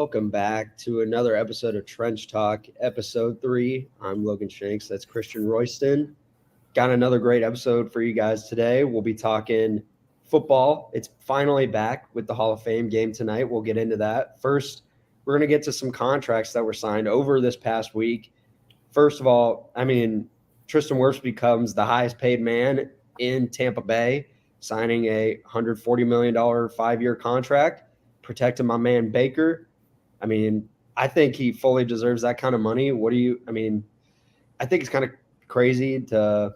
welcome back to another episode of Trench Talk, episode 3. I'm Logan Shanks. That's Christian Royston. Got another great episode for you guys today. We'll be talking football. It's finally back with the Hall of Fame game tonight. We'll get into that. First, we're going to get to some contracts that were signed over this past week. First of all, Tristan Wirfs becomes the highest paid man in Tampa Bay, signing a $140 million 5-year contract, protecting my man Baker. I think he fully deserves that kind of money. I think it's kind of crazy to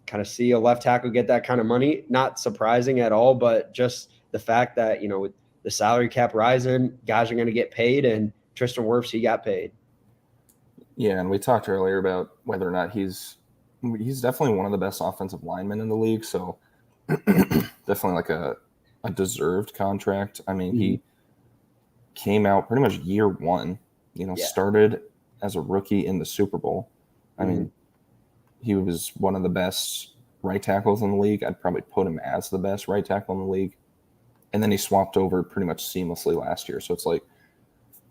kind of see a left tackle get that kind of money. Not surprising at all, but just the fact that, with the salary cap rising, guys are going to get paid, and Tristan Wirfs, he got paid. Yeah, and we talked earlier about whether or not he's definitely one of the best offensive linemen in the league, so definitely like a deserved contract. He came out pretty much year one, started as a rookie in the Super Bowl. He was one of the best right tackles in the league. I'd probably put him as the best right tackle in the league. And then he swapped over pretty much seamlessly last year. So it's like,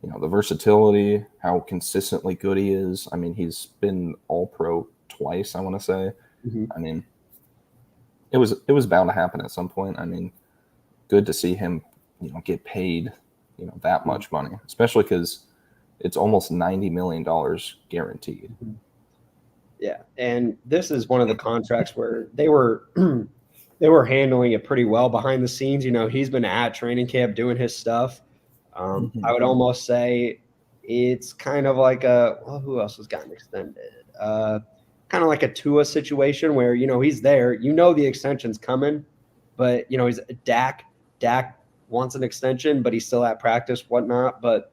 the versatility, how consistently good he is. He's been all-pro twice, I want to say. It was bound to happen at some point. Good to see him, get paid, that much money, especially because it's almost $90 million guaranteed. Yeah, and this is one of the contracts where they were handling it pretty well behind the scenes. He's been at training camp doing his stuff. I would almost say it's kind of like who else has gotten extended? Kind of like a Tua situation where, he's there. The extension's coming, but, he's Dak. Dak wants an extension, but he's still at practice, whatnot. But,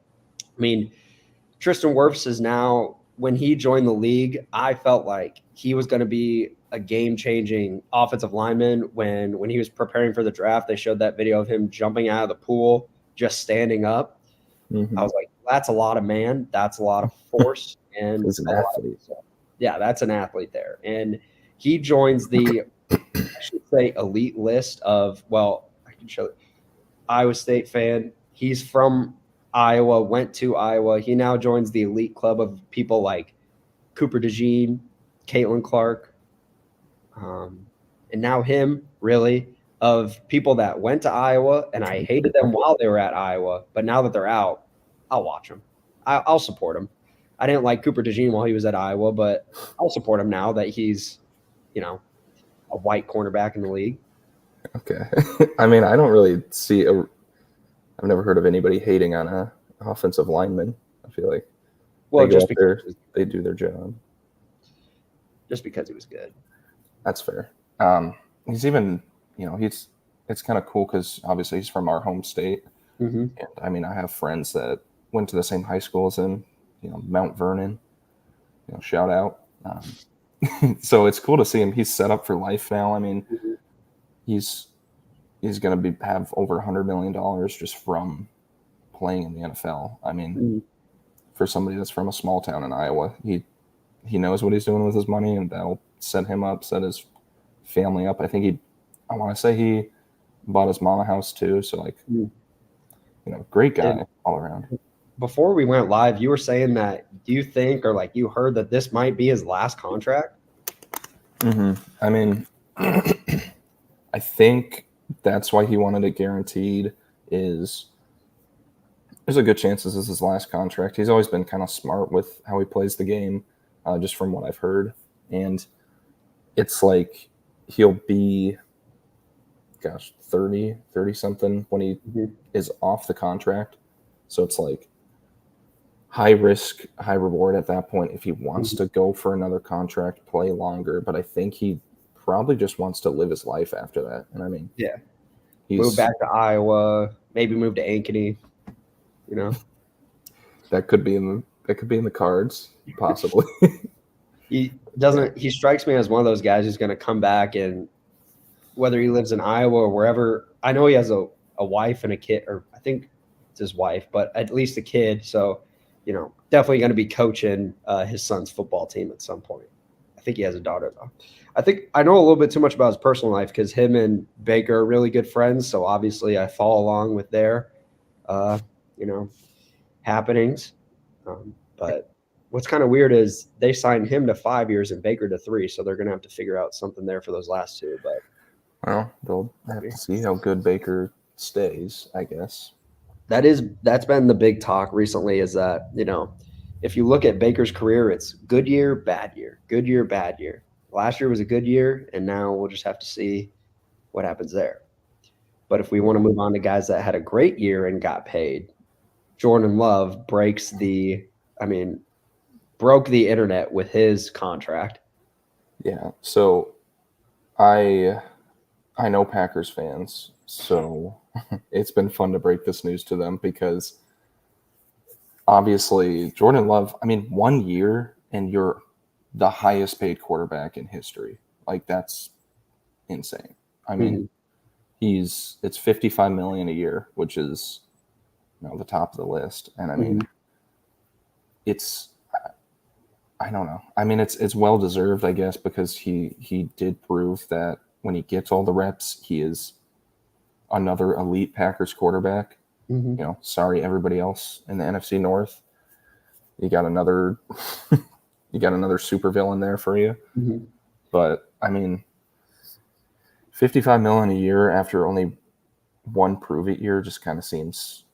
Tristan Wirfs is now, when he joined the league, I felt like he was going to be a game-changing offensive lineman. When he was preparing for the draft, they showed that video of him jumping out of the pool, just standing up. I was like, that's a lot of man. That's a lot of force. And he's an athlete. Yeah, that's an athlete there. And he joins the, I should say, elite list of, I can show it. Iowa State fan. He's from Iowa, went to Iowa. He now joins the elite club of people like Cooper DeJean, Caitlin Clark, and now him, really, of people that went to Iowa, and I hated them while they were at Iowa, but now that they're out, I'll watch them. I'll support them. I didn't like Cooper DeJean while he was at Iowa, but I'll support him now that he's, a white cornerback in the league. Okay. I don't really see I've never heard of anybody hating on a offensive lineman. I feel like just because they do their job. Just because he was good. That's fair. He's even, it's kind of cool because obviously he's from our home state. And I have friends that went to the same high school as him, Mount Vernon, shout out. So it's cool to see him. He's set up for life now. He's going to have over $100 million just from playing in the NFL. For somebody that's from a small town in Iowa, he knows what he's doing with his money, and that'll set him up, set his family up. I want to say he bought his mom a house too. So great guy all around. Before we went live, you were saying that you think, or you heard that this might be his last contract. I think that's why he wanted it guaranteed. There's a good chance this is his last contract. He's always been kind of smart with how he plays the game, just from what I've heard. And it's like he'll be, 30 something when he is off the contract. So it's like high risk, high reward at that point if he wants to go for another contract, play longer. But I think he probably just wants to live his life after that. And move back to Iowa, maybe move to Ankeny. That could be in the cards, possibly. He strikes me as one of those guys who's going to come back, and whether he lives in Iowa or wherever, I know he has a wife and a kid, or I think it's his wife, but at least a kid. So, definitely going to be coaching his son's football team at some point. I think he has a daughter, though. I think I know a little bit too much about his personal life because him and Baker are really good friends. So obviously I follow along with their, happenings. But what's kind of weird is they signed him to 5 years and Baker to 3, so they're going to have to figure out something there for those last two. But well, they'll have to see how good Baker stays, I guess. that's been the big talk recently is that, if you look at Baker's career, it's good year, bad year, good year, bad year. Last year was a good year, and now we'll just have to see what happens there. But if we want to move on to guys that had a great year and got paid, Jordan Love broke the internet with his contract. Yeah. So I know Packers fans, so it's been fun to break this news to them because obviously Jordan Love, 1 year and you're the highest paid quarterback in history. Like, that's insane. It's $55 million a year, which is the top of the list. And it's, I don't know. It's well deserved, I guess, because he did prove that when he gets all the reps, he is another elite Packers quarterback. Sorry, everybody else in the NFC North. You got another supervillain there for you. But $55 million a year after only one prove it year just kind of seems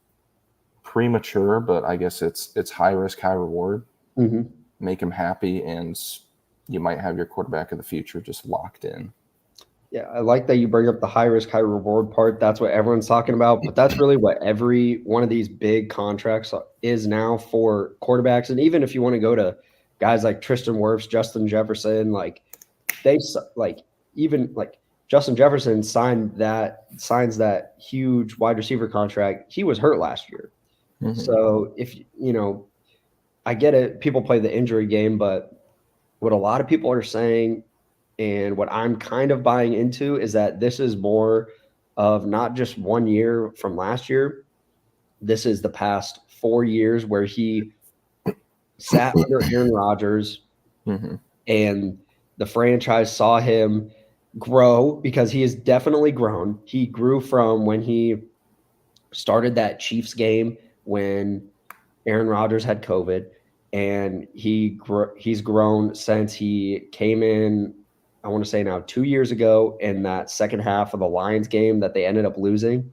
premature. But I guess it's high risk, high reward. Make him happy, and you might have your quarterback of the future just locked in. Yeah, I like that you bring up the high risk, high reward part. That's what everyone's talking about, but that's really what every one of these big contracts is now for quarterbacks. And even if you want to go to guys like Tristan Wirfs, Justin Jefferson, Justin Jefferson signs that huge wide receiver contract. He was hurt last year. So if I get it, people play the injury game, but what a lot of people are saying and what I'm kind of buying into is that this is more of not just 1 year from last year. This is the past 4 years where he sat under Aaron Rodgers and the franchise saw him grow, because he has definitely grown. He grew from when he started that Chiefs game when Aaron Rodgers had COVID, and he's grown since he came in, I want to say now 2 years ago, in that second half of the Lions game that they ended up losing.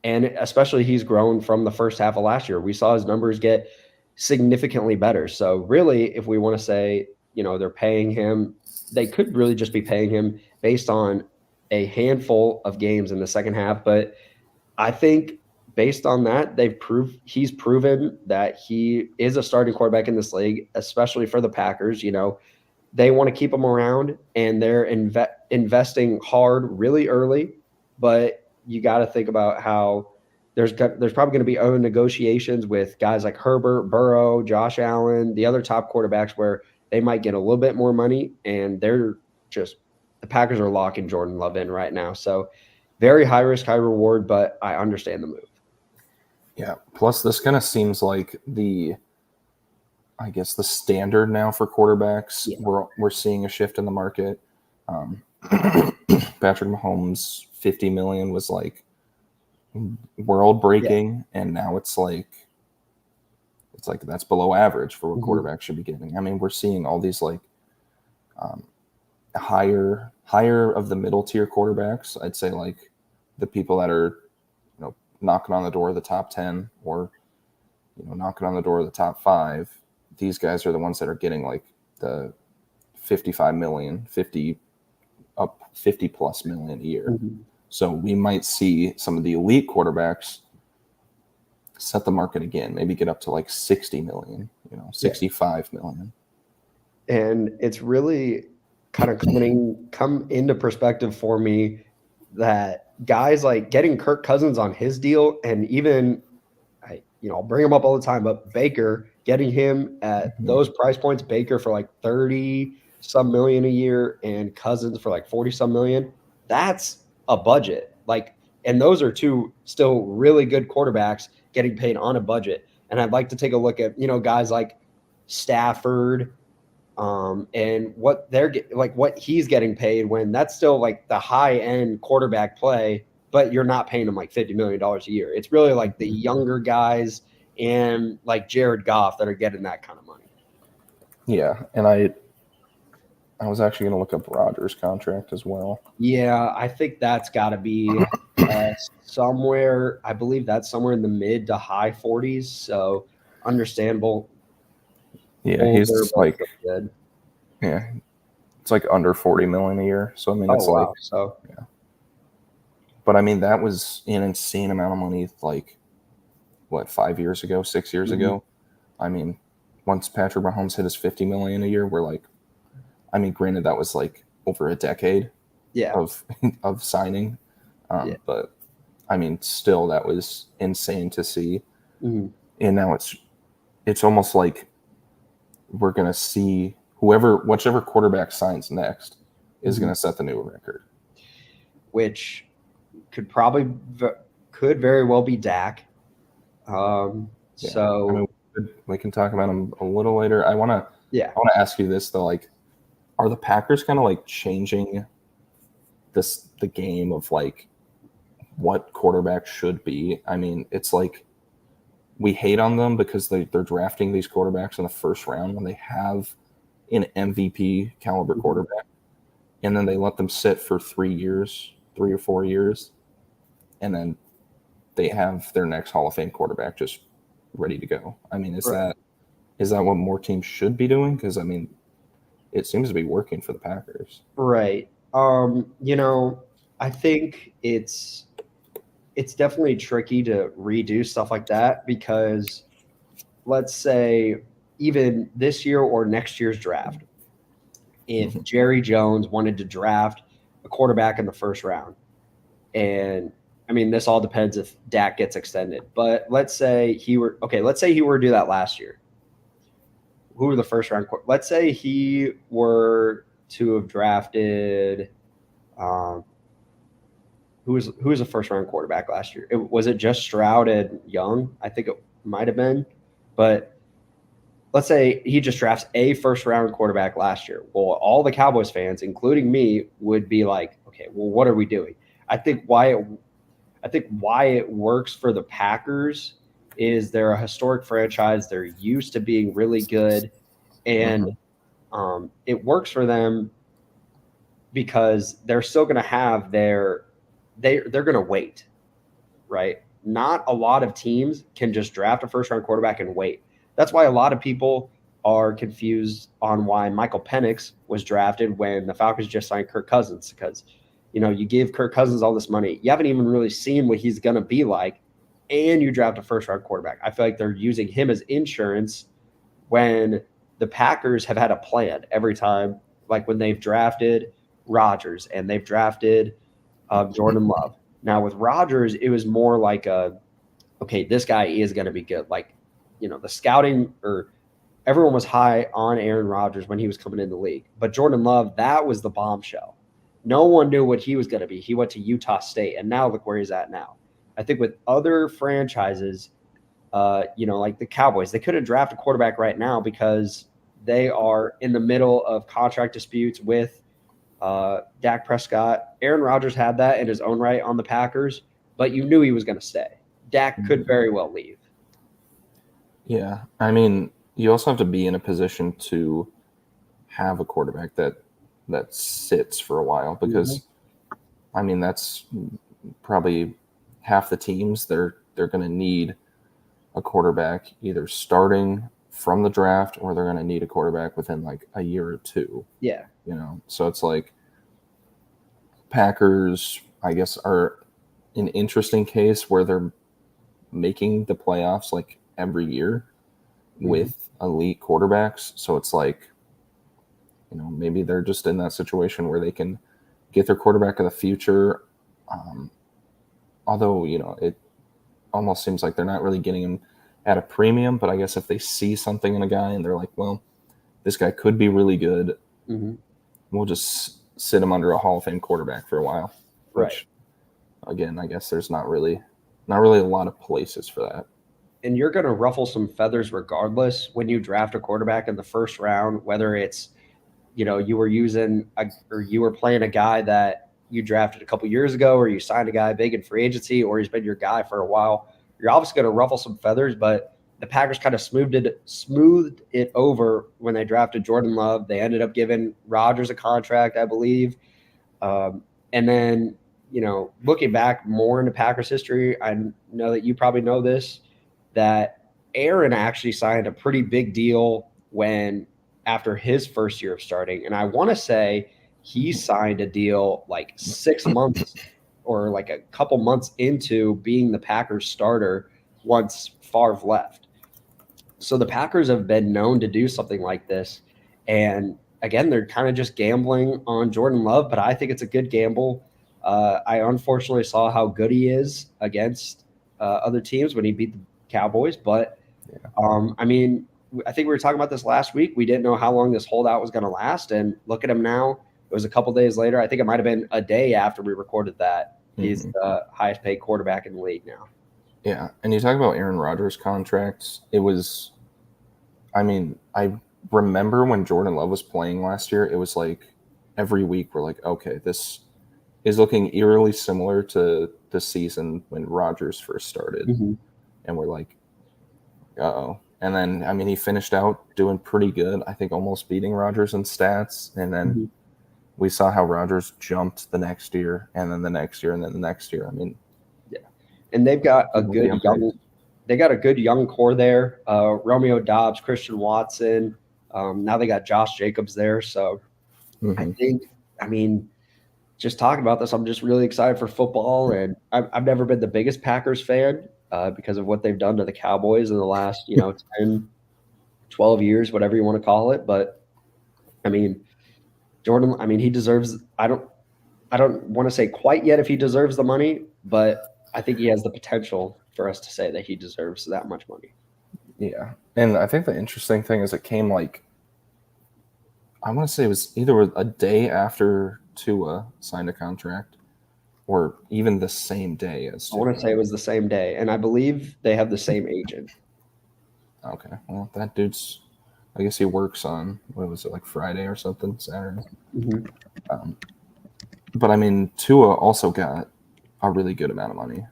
And especially he's grown from the first half of last year. We saw his numbers get significantly better. So really, if we want to say, they're paying him, they could really just be paying him based on a handful of games in the second half. But I think based on that, he's proven that he is a starting quarterback in this league, especially for the Packers. They want to keep him around, and they're investing hard really early. But you got to think about how there's probably going to be other negotiations with guys like Herbert, Burrow, Josh Allen, the other top quarterbacks, where they might get a little bit more money, and the Packers are locking Jordan Love in right now. So very high risk, high reward, but I understand the move. Yeah. Plus, this kind of seems like the standard now for quarterbacks. Yeah. We're seeing a shift in the market. Patrick Mahomes, $50 million was like world breaking, and now it's like that's below average for what quarterbacks should be getting. We're seeing all these higher of the middle tier quarterbacks. I'd say like the people that are knocking on the door of the top 10 or knocking on the door of the top 5. These guys are the ones that are getting like the 55 million, 50 plus million a year. So we might see some of the elite quarterbacks set the market again, maybe get up to like 60 million, 65 million. And it's really kind of come into perspective for me that guys like getting Kirk Cousins on his deal, and even I'll bring him up all the time, but Baker, getting him at those price points, Baker for like 30 some million a year and Cousins for like 40 some million, that's a budget. And those are two still really good quarterbacks getting paid on a budget. And I'd like to take a look at, guys like Stafford, and what what he's getting paid, when that's still like the high end quarterback play, but you're not paying him like $50 million a year. It's really like the younger guys and like Jared Goff that are getting that kind of money. Yeah, and I was actually going to look up Rodgers' contract as well. Yeah, I think that's got to be somewhere. I believe that's somewhere in the mid to high 40s. So understandable. Yeah, Older, he's but like, still good. yeah, it's like under 40 million a year. So I mean, it's Oh like, wow. So yeah. But I mean, that was an insane amount of money. Like, what, 5 years ago, 6 years ago? I mean, once Patrick Mahomes hit his 50 million a year, we're like, I mean, granted, that was like over a decade yeah, of signing, yeah. but I mean, still, that was insane to see. Mhm. And now it's almost like we're gonna see whichever quarterback signs next is Mhm. gonna set the new record. Which could very well be Dak. Yeah, I So mean, we can talk about him a little later. I want yeah, to ask you this though, like, are the Packers kind of like changing the game of like what quarterback should be? I mean, it's like we hate on them because they're drafting these quarterbacks in the first round when they have an MVP caliber Mhm. quarterback, and then they let them sit for 3 years, 3 or 4 years, and then they have their next Hall of Fame quarterback just ready to go. I mean, Right. is that what more teams should be doing? Because I mean, it seems to be working for the Packers. Right. I think it's definitely tricky to redo stuff like that because let's say even this year or next year's draft, if Mhm. Jerry Jones wanted to draft a quarterback in the first round, and I mean this all depends if Dak gets extended, but let's say he were to do that last year. Who were the first round? Let's say he were to have drafted. Um, who was a first round quarterback last year? Was it just Stroud and Young? I think it might have been, but let's say he just drafts a first round quarterback last year. Well, all the Cowboys fans, including me, would be like, okay, well, what are we doing? I think why it works for the Packers is they're a historic franchise. They're used to being really good, and Mhm. it works for them because they're still going to have they're going to wait, right? Not a lot of teams can just draft a first round quarterback and wait. That's why a lot of people are confused on why Michael Penix was drafted when the Falcons just signed Kirk Cousins because you give Kirk Cousins all this money. You haven't even really seen what he's going to be like and you draft a first round quarterback. I feel like they're using him as insurance when the Packers have had a plan every time, like when they've drafted Rodgers and they've drafted Jordan Love. Now with Rodgers, it was more like okay, this guy is going to be good. Like, the scouting or everyone was high on Aaron Rodgers when he was coming in the league, but Jordan Love, that was the bombshell. No one knew what he was going to be. He went to Utah State, and now look where he's at now. I think with other franchises, like the Cowboys, they couldn't draft a quarterback right now because they are in the middle of contract disputes with Dak Prescott. Aaron Rodgers had that in his own right on the Packers, but you knew he was going to stay. Dak could very well leave. Yeah, I mean, you also have to be in a position to have a quarterback that sits for a while because, I mean, that's probably half the teams. They're going to need a quarterback either starting from the draft or they're going to need a quarterback within like a year or two. Yeah. So it's like Packers, I guess, are an interesting case where they're making the playoffs like every year with elite quarterbacks. So it's like, maybe they're just in that situation where they can get their quarterback of the future. Although, it almost seems like they're not really getting him at a premium, but I guess if they see something in a guy and they're like, well, this guy could be really good, we'll just sit him under a Hall of Fame quarterback for a while. Right. Which, again, I guess there's not really a lot of places for that. And you're going to ruffle some feathers regardless when you draft a quarterback in the first round, whether it's, you were or you were playing a guy that you drafted a couple years ago, or you signed a guy big in free agency, or he's been your guy for a while. You're obviously going to ruffle some feathers, but the Packers kind of smoothed it over when they drafted Jordan Love. They ended up giving Rodgers a contract, I believe. And then, looking back more into Packers history, I know that you probably know this, that Aaron actually signed a pretty big deal after his first year of starting. And I want to say he signed a deal like 6 months or like a couple months into being the Packers starter once Favre left. So the Packers have been known to do something like this. And again, they're kind of just gambling on Jordan Love, but I think it's a good gamble. I unfortunately saw how good he is against other teams when he beat the Cowboys. But, I mean, I think we were talking about this last week. We didn't know how long this holdout was going to last. And look at him now. It was a couple days later. I think it might have been a day after we recorded that. He's the highest paid quarterback in the league now. Yeah, and you talk about Aaron Rodgers' contracts. It was, I mean, I remember when Jordan Love was playing last year, it was like every week we're like, okay, this is looking eerily similar to the season when Rodgers first started. And we're like, uh-oh. And then, I mean, he finished out doing pretty good, I think almost beating Rodgers in stats. And then we saw how Rodgers jumped the next year, and then the next year, and then the next year. I mean, and they've got a good young core there. Romeo Doubs, Christian Watson. Now they got Josh Jacobs there. So I mean, just talking about this, I'm just really excited for football. And I've never been the biggest Packers fan because of what they've done to the Cowboys in the last, 10, 12 years, whatever you want to call it. But I mean, Jordan, he deserves, I don't want to say quite yet if he deserves the money, but I think he has the potential for us to say that he deserves that much money. Yeah. And I think the interesting thing is it came like, I want to say it was either a day after Tua signed a contract or even the same day as Tua. I want to say it was the same day. And I believe they have the same agent. Okay. Well, that dude's, I guess he works on, what was it, like Friday or something, Saturday. But I mean, Tua also got a really good amount of money.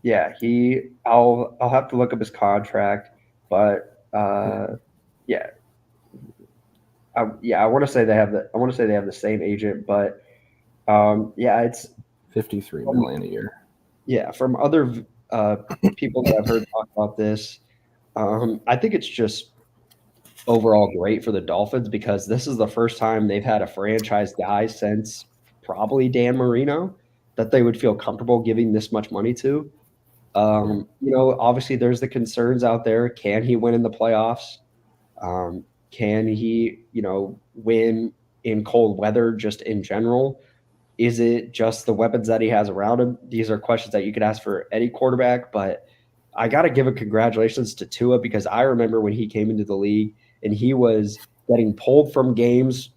Yeah, I'll have to look up his contract, but yeah. I want to say they have the same agent, but it's $53 million a year. Yeah, from other people that I've heard talk about this, I think it's just overall great for the Dolphins because this is the first time they've had a franchise guy since probably Dan Marino that they would feel comfortable giving this much money to. Obviously there's the concerns out there. Can he win in the playoffs? Can he, win in cold weather just in general? Is it just the weapons that he has around him? These are questions that you could ask for any quarterback, but I got to give a congratulations to Tua because I remember when he came into the league and he was getting pulled from games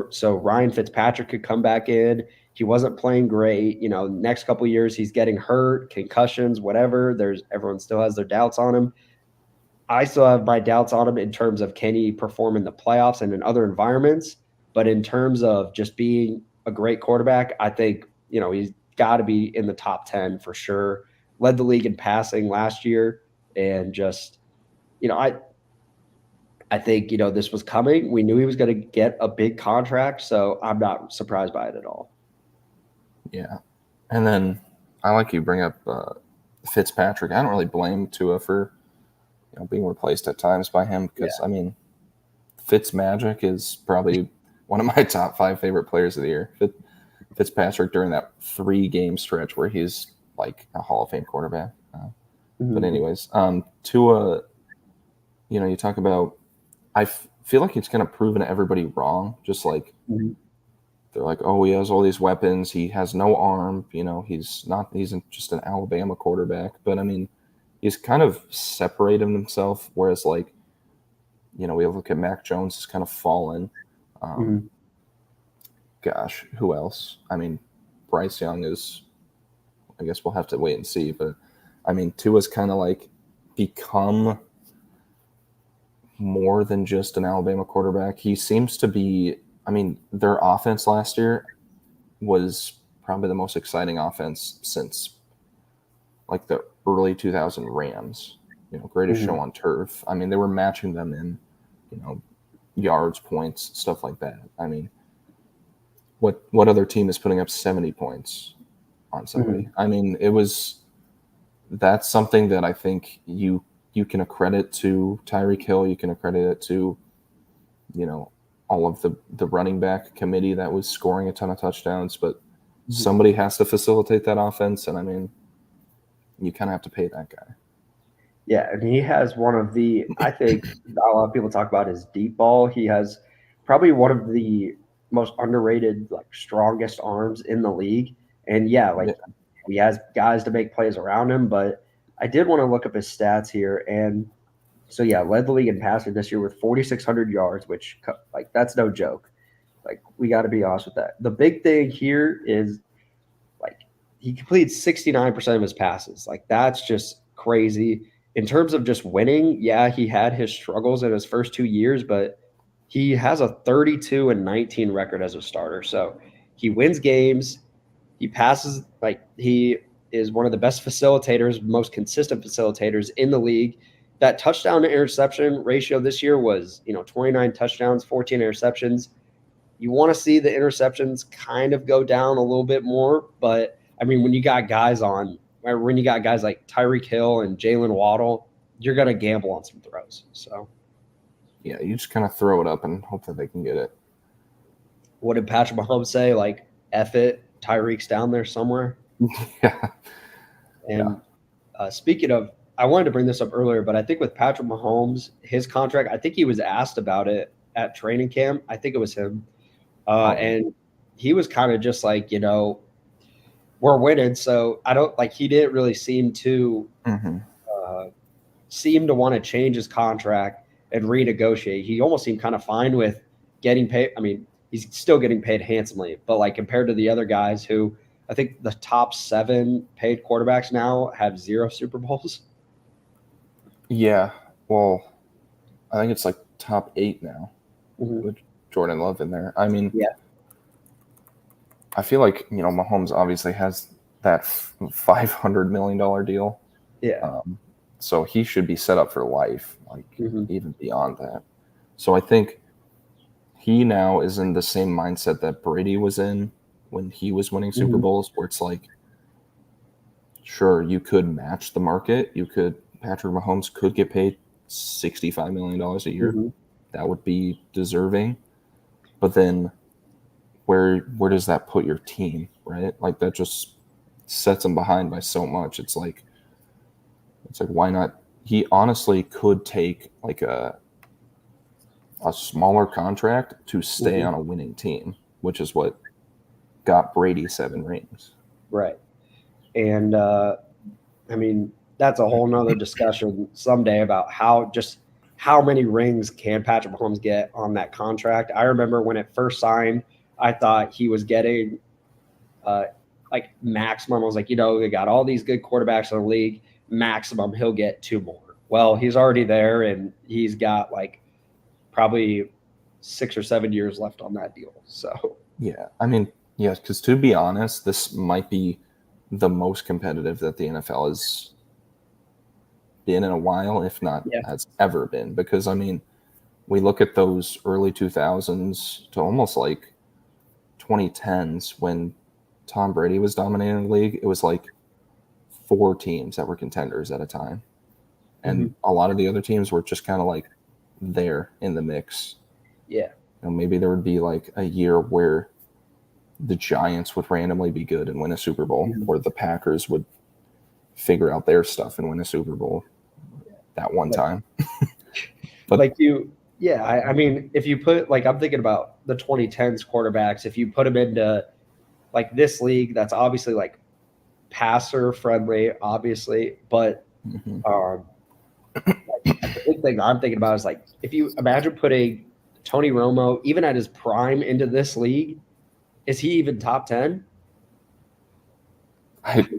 so Ryan Fitzpatrick could come back in. He wasn't playing great. Next couple of years he's getting hurt, concussions, whatever. Everyone still has their doubts on him. I still have my doubts on him in terms of can he perform in the playoffs and in other environments. But in terms of just being a great quarterback, I think, he's got to be in the top 10 for sure. Led the league in passing last year. And just, I think, this was coming. We knew he was going to get a big contract. So I'm not surprised by it at all. Yeah. And then I like you bring up Fitzpatrick. I don't really blame Tua for being replaced at times by him because, I mean, Fitzmagic is probably one of my top 5 favorite players of the year. Fitzpatrick during that 3-game stretch where he's like a Hall of Fame quarterback. But anyways, Tua, you talk about, I feel like he's kind of proven everybody wrong. Just like they're like, oh, he has all these weapons. He has no arm. He's just an Alabama quarterback. But I mean, he's kind of separated himself. Whereas like, we look at Mac Jones, he's kind of fallen. Gosh, who else? I mean, Bryce Young is, I guess we'll have to wait and see. But I mean, Tua's kind of like become more than just an Alabama quarterback. He seems to be, I mean, their offense last year was probably the most exciting offense since like the early 2000 Rams. greatest show on turf. I mean, they were matching them in, yards, points, stuff like that. I mean, what other team is putting up 70 points on somebody? I mean, that's something that I think you can accredit to Tyreek Hill. You can accredit it to, all of the running back committee that was scoring a ton of touchdowns, but somebody has to facilitate that offense. And I mean, you kind of have to pay that guy. Yeah, and he has one of the, I think a lot of people talk about his deep ball. He has probably one of the most underrated, like strongest arms in the league. And yeah, like he has guys to make plays around him. But I did want to look up his stats here. And so yeah, led the league in passing this year with 4,600 yards, which like that's no joke. Like we got to be honest with that. The big thing here is like he completed 69% of his passes. Like that's just crazy. In terms of just winning, yeah, he had his struggles in his first 2 years, but he has a 32-19 record as a starter. So he wins games. He passes, like he is one of the best facilitators, most consistent facilitators in the league. That touchdown to interception ratio this year was, 29 touchdowns, 14 interceptions. You want to see the interceptions kind of go down a little bit more, but I mean, when you got guys like Tyreek Hill and Jalen Waddle, you're gonna gamble on some throws. So, yeah, you just kind of throw it up and hope that they can get it. What did Patrick Mahomes say? Like, F it, Tyreek's down there somewhere. Yeah. And speaking of, I wanted to bring this up earlier, but I think with Patrick Mahomes, his contract, I think he was asked about it at training camp. I think it was him. And he was kind of just like, we're winning. So I don't like, he didn't really seem to want to change his contract and renegotiate. He almost seemed kind of fine with getting paid. I mean, he's still getting paid handsomely, but like compared to the other guys who I think the top 7 paid quarterbacks now have 0 Super Bowls. Yeah. Well, I think it's like top 8 now with Jordan Love in there. I mean, yeah. I feel like, Mahomes obviously has that $500 million deal. Yeah. So he should be set up for life, like even beyond that. So I think he now is in the same mindset that Brady was in when he was winning Super Bowls, where it's like, sure, you could match the market. Patrick Mahomes could get paid $65 million a year. That would be deserving. But then where does that put your team, right? Like that just sets him behind by so much. It's like why not? He honestly could take like a smaller contract to stay on a winning team, which is what got Brady 7 rings. Right. And I mean, that's a whole nother discussion someday about how many rings can Patrick Mahomes get on that contract. I remember when it first signed, I thought he was getting like maximum. I was like, they got all these good quarterbacks in the league. Maximum, he'll get 2 more. Well, he's already there, and he's got like probably 6 or 7 years left on that deal. So yeah, I mean, yeah, because to be honest, this might be the most competitive that the NFL has been in a while, if not has ever been. Because I mean, we look at those early 2000s to almost like 2010s when Tom Brady was dominating the league. It was like 4 teams that were contenders at a time. And a lot of the other teams were just kind of like there in the mix. Yeah. Maybe there would be like a year where the Giants would randomly be good and win a Super Bowl, or the Packers would figure out their stuff and win a Super Bowl that one time. But I mean, if you put like, I'm thinking about the 2010s quarterbacks, if you put them into like this league, that's obviously like passer friendly, obviously, but the big thing I'm thinking about is like, if you imagine putting Tony Romo even at his prime into this league, is he even top 10?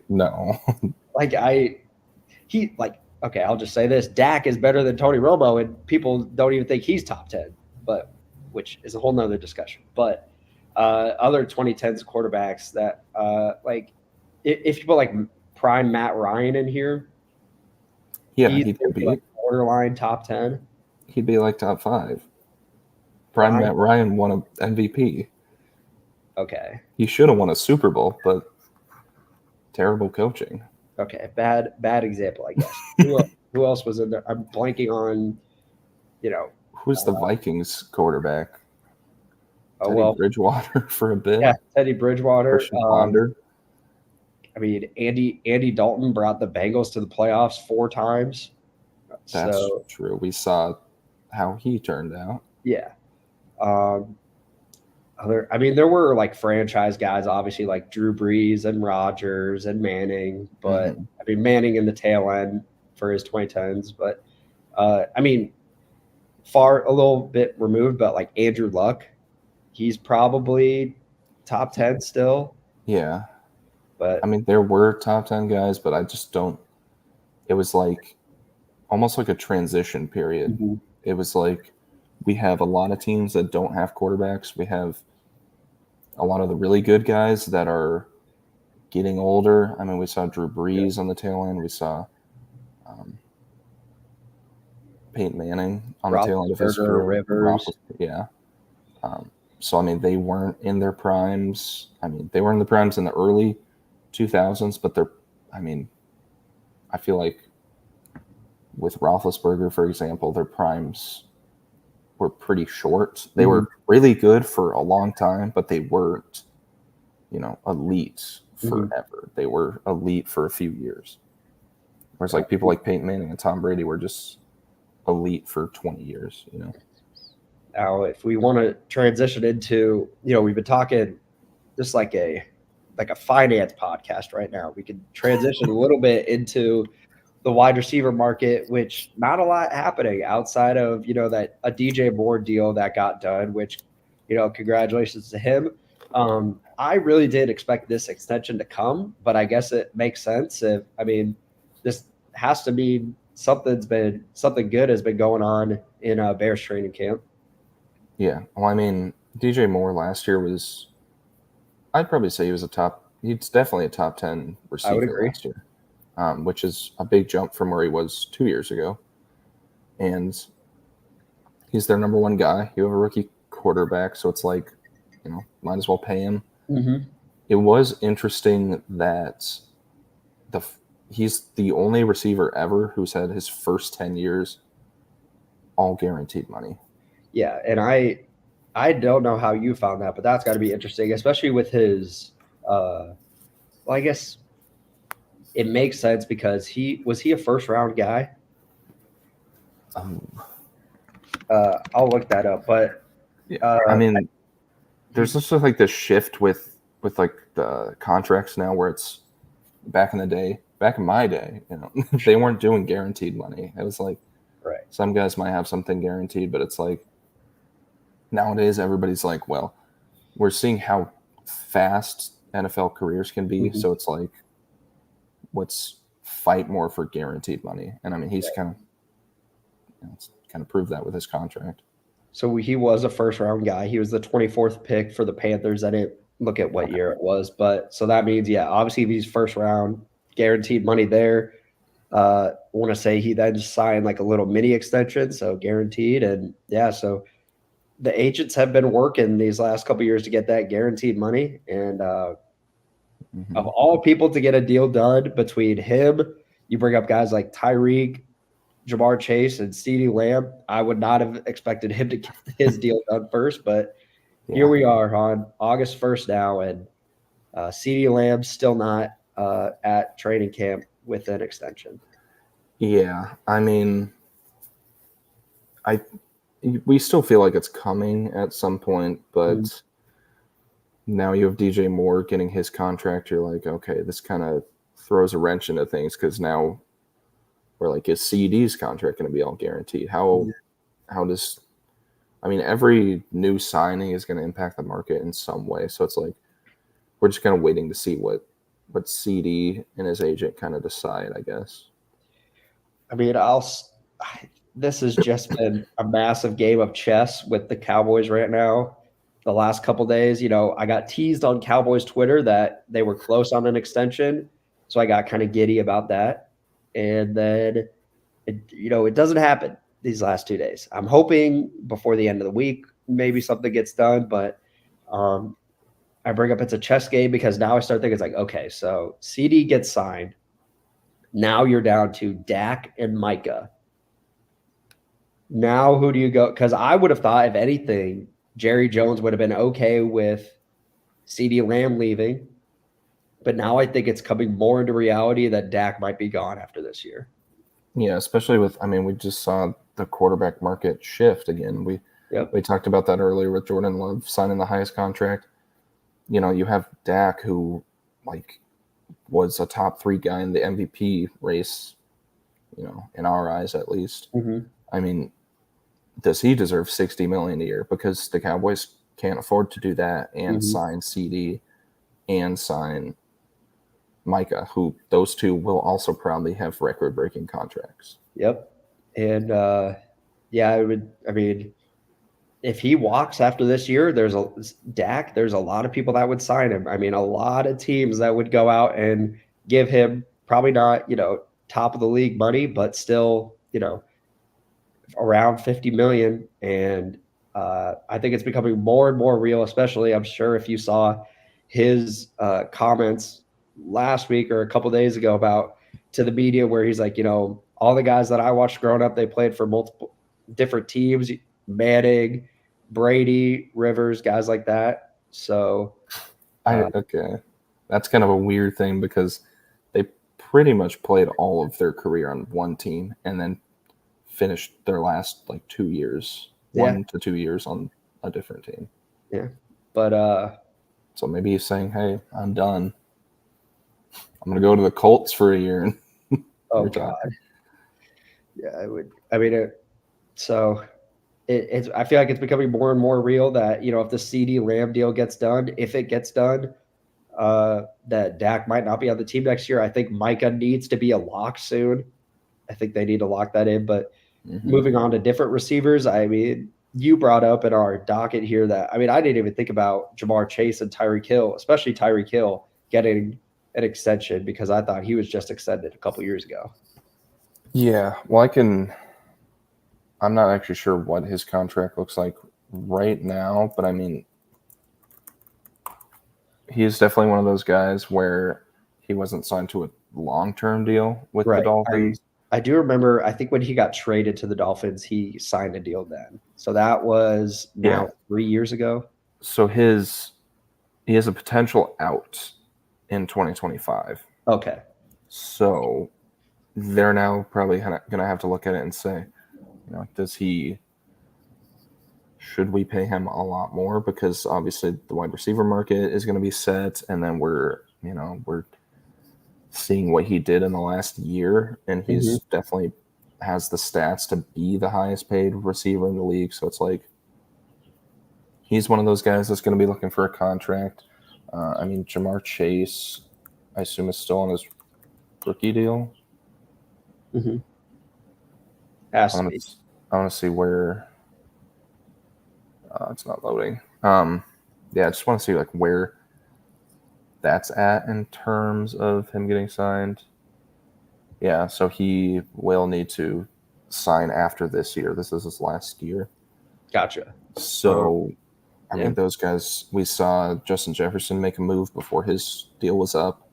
No. Okay, I'll just say this. Dak is better than Tony Romo, and people don't even think he's top 10, but which is a whole nother discussion. But other 2010s quarterbacks that like if you put like prime Matt Ryan in here. Yeah, He's he'd be like borderline top 10. he'd be like top 5. Brian Brian, Matt Ryan won an MVP. okay, He should have won a Super Bowl, but terrible coaching. okay, bad example, I guess. Who else was in there? I'm blanking on, you know. Who's the Vikings quarterback? Oh Teddy well, Bridgewater for a bit. yeah, Teddy Bridgewater. Christian Ponder. I mean, Andy Dalton brought the Bengals to the playoffs 4 times. That's So true. We saw how he turned out. yeah. Um, I mean, there were like franchise guys, obviously like Drew Brees and Rodgers and Manning, but I mean Manning in the tail end for his 2010s. But I mean, far a little bit removed, but like Andrew Luck, he's probably top 10 still. Yeah. But I mean, there were top 10 guys, but I just don't. It was like almost like a transition period. mm-hmm. It was like we have a lot of teams that don't have quarterbacks. We have a lot of the really good guys that are getting older. I mean, we saw Drew Brees on the tail end. We saw Peyton Manning on the tail end of his career. Rivers. Yeah. So, I mean, they weren't in their primes. I mean, they were in the primes in the early 2000s, but I feel like with Roethlisberger, for example, their primes were pretty short. They were really good for a long time, but they weren't, elite forever. They were elite for a few years. Whereas like people like Peyton Manning and Tom Brady were just elite for 20 years, Now, if we want to transition into, we've been talking just like a finance podcast right now. We could transition a little bit into the wide receiver market, which not a lot happening outside of, that a DJ Moore deal that got done, which, congratulations to him. I really did expect this extension to come, but I guess it makes sense. This has to mean something good has been going on in Bears training camp. Yeah. Well, I mean, DJ Moore last year was, I'd probably say he's definitely a top 10 receiver. I would agree. Last year, which is a big jump from where he was 2 years ago. And he's their number one guy. You have a rookie quarterback, so it's like, might as well pay him. Mm-hmm. It was interesting that he's the only receiver ever who's had his first 10 years all guaranteed money. Yeah, and I don't know how you found that, but that's got to be interesting, especially with his I guess it makes sense because was he a first round guy? I'll look that up, but I mean, there's just like this shift with like the contracts now where it's back in my day, they weren't doing guaranteed money. It was like, right. Some guys might have something guaranteed, but it's like nowadays everybody's like, well, we're seeing how fast NFL careers can be. Mm-hmm. So it's like, let's fight more for guaranteed money. And I mean, he's kind of proved that with his contract. So he was a first round guy. He was the 24th pick for the Panthers. I didn't look at what year it was, but so that means, obviously if he's first round, guaranteed money there. I want to say he then signed like a little mini extension, so guaranteed. And so the agents have been working these last couple of years to get that guaranteed money. And of all people to get a deal done between him, you bring up guys like Tyreek, Jamar Chase, and CeeDee Lamb. I would not have expected him to get his deal done first, but here we are on August 1st now, and CeeDee Lamb still not at training camp with an extension. Yeah, I mean, we still feel like it's coming at some point, but now you have DJ Moore getting his contract. You're like, okay, this kind of throws a wrench into things because now we're like, is CD's contract going to be all guaranteed? How does – I mean, every new signing is going to impact the market in some way. So it's like we're just kind of waiting to see what CD and his agent kind of decide, I guess. I mean, this has just been a massive game of chess with the Cowboys right now. The last couple of days, I got teased on Cowboys Twitter that they were close on an extension. So I got kind of giddy about that. And then it doesn't happen these last 2 days. I'm hoping before the end of the week, maybe something gets done, but I bring up it's a chess game because now I start thinking it's like, okay, so CD gets signed. Now you're down to Dak and Micah. Now who do you go? Because I would have thought, if anything, Jerry Jones would have been okay with CD Lamb leaving. But now I think it's coming more into reality that Dak might be gone after this year. Yeah, especially with, we just saw the quarterback market shift again. We talked about that earlier with Jordan Love signing the highest contract. You have Dak, who was a top 3 guy in the MVP race, in our eyes at least. Mm-hmm. Does he deserve $60 million a year? Because the Cowboys can't afford to do that and sign CD and sign Micah, who those two will also probably have record-breaking contracts. Yep. And if he walks after this year, there's a lot of people that would sign him. A lot of teams that would go out and give him probably not, top of the league money, but still, around 50 million. And I think it's becoming more and more real, especially I'm sure if you saw his comments last week or a couple days ago about to the media where he's like, all the guys that I watched growing up, they played for multiple different teams, Manning, Brady, Rivers, guys like that. So okay. That's kind of a weird thing because they pretty much played all of their career on one team and then finished their last 2 years, 1 to 2 years on a different team. Yeah. But so maybe he's saying, hey, I'm done. I'm going to go to the Colts for a year. And oh God. Yeah, I would. I feel like it's becoming more and more real that, if the CD Lamb deal gets done, if it gets done, that Dak might not be on the team next year. I think Micah needs to be a lock soon. I think they need to lock that in. But moving on to different receivers, you brought up in our docket here that, I didn't even think about Jamar Chase and Tyreek Hill, especially Tyreek Hill getting an extension because I thought he was just extended a couple years ago. Yeah, well, I'm not actually sure what his contract looks like right now, but he is definitely one of those guys where he wasn't signed to a long-term deal with the Dolphins. I do remember, I think when he got traded to the Dolphins, he signed a deal then. So that was now 3 years ago. So he has a potential out in 2025. Okay. So they're now probably going to have to look at it and say, should we pay him a lot more? Because obviously the wide receiver market is going to be set. And then we're seeing what he did in the last year. And he's definitely has the stats to be the highest paid receiver in the league. So it's he's one of those guys that's going to be looking for a contract. Jamar Chase, I assume, is still on his rookie deal. Mm-hmm. I want to see where it's not loading. I just want to see where that's at in terms of him getting signed. Yeah, so he will need to sign after this year. This is his last year. Gotcha. So, those guys, we saw Justin Jefferson make a move before his deal was up.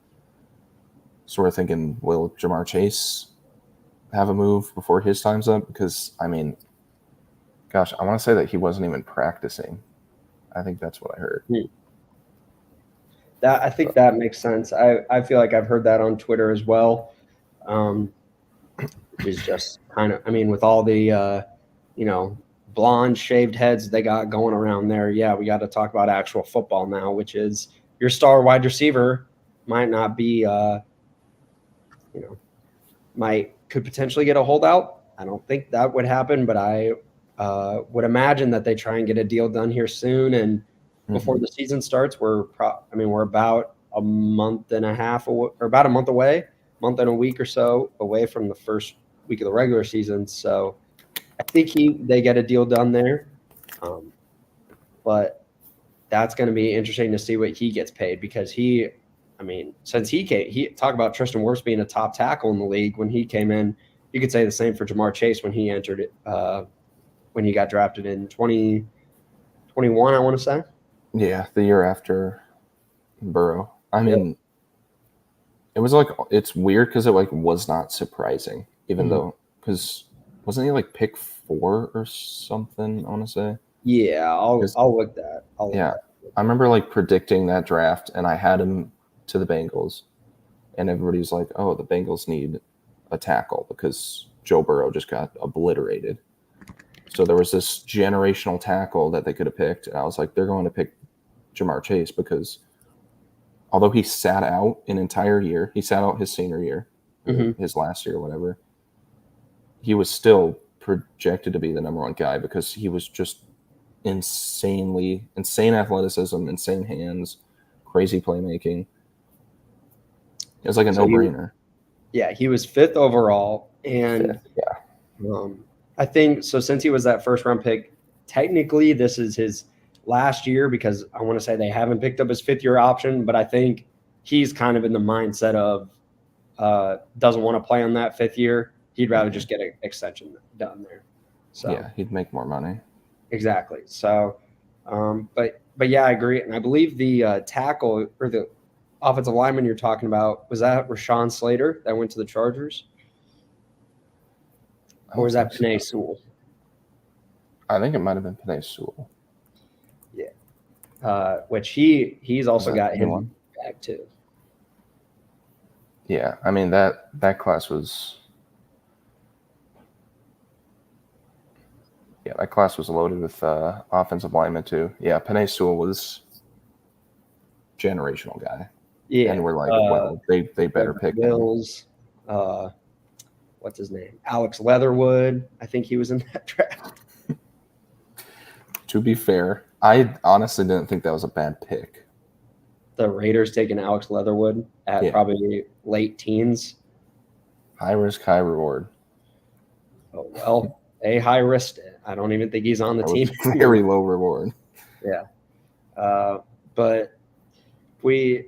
So we're thinking, will Jamar Chase have a move before his time's up? Because, I want to say that he wasn't even practicing. I think that's what I heard. I think that makes sense. I feel like I've heard that on Twitter as well. Which is just kind of, with all the, blonde shaved heads they got going around there. Yeah, we got to talk about actual football now, which is your star wide receiver might not be, could potentially get a holdout. I don't think that would happen, but I would imagine that they try and get a deal done here soon. And before the season starts, we're about a month and a half or about a month away, month and a week or so away from the first week of the regular season. So I think they get a deal done there. But that's going to be interesting to see what he gets paid because since he came, talk about Tristan Wirfs being a top tackle in the league when he came in, you could say the same for Jamar Chase when he entered it, when he got drafted in 2021, I want to say. Yeah, the year after Burrow. I mean, it was like, it's weird because it like was not surprising, even though, because wasn't he like pick 4 or something, I want to say? Yeah, I'll look that. I remember like predicting that draft, and I had him to the Bengals, and everybody's like, oh, the Bengals need a tackle because Joe Burrow just got obliterated. So there was this generational tackle that they could have picked, and I was like, they're going to pick Jamar Chase because although he sat out an entire year, he sat out his senior year, his last year, whatever, he was still projected to be the number 1 guy because he was just insane athleticism, insane hands, crazy playmaking. It was like a no-brainer. He was 5th overall, and I think so. Since he was that first-round pick, technically this is his last year because I want to say they haven't picked up his 5th-year option, but I think he's kind of in the mindset of doesn't want to play on that 5th year. He'd rather just get an extension done there. So yeah, he'd make more money. Exactly. So, but yeah, I agree, and I believe the tackle or the offensive lineman you're talking about, was that Rashawn Slater that went to the Chargers? Or was that Penei Sewell? I think it might have been Penei Sewell. Yeah. Which he's also got him back too. Yeah, I mean that class was loaded with offensive linemen too. Yeah, Penei Sewell was generational guy. Yeah, and we're like, well, they better pick Wills. What's his name? Alex Leatherwood. I think he was in that draft. To be fair, I honestly didn't think that was a bad pick. The Raiders taking Alex Leatherwood at probably late teens. High risk, high reward. Oh, well, they high risked it. I don't even think he's on the team. Very low reward. Yeah. But we,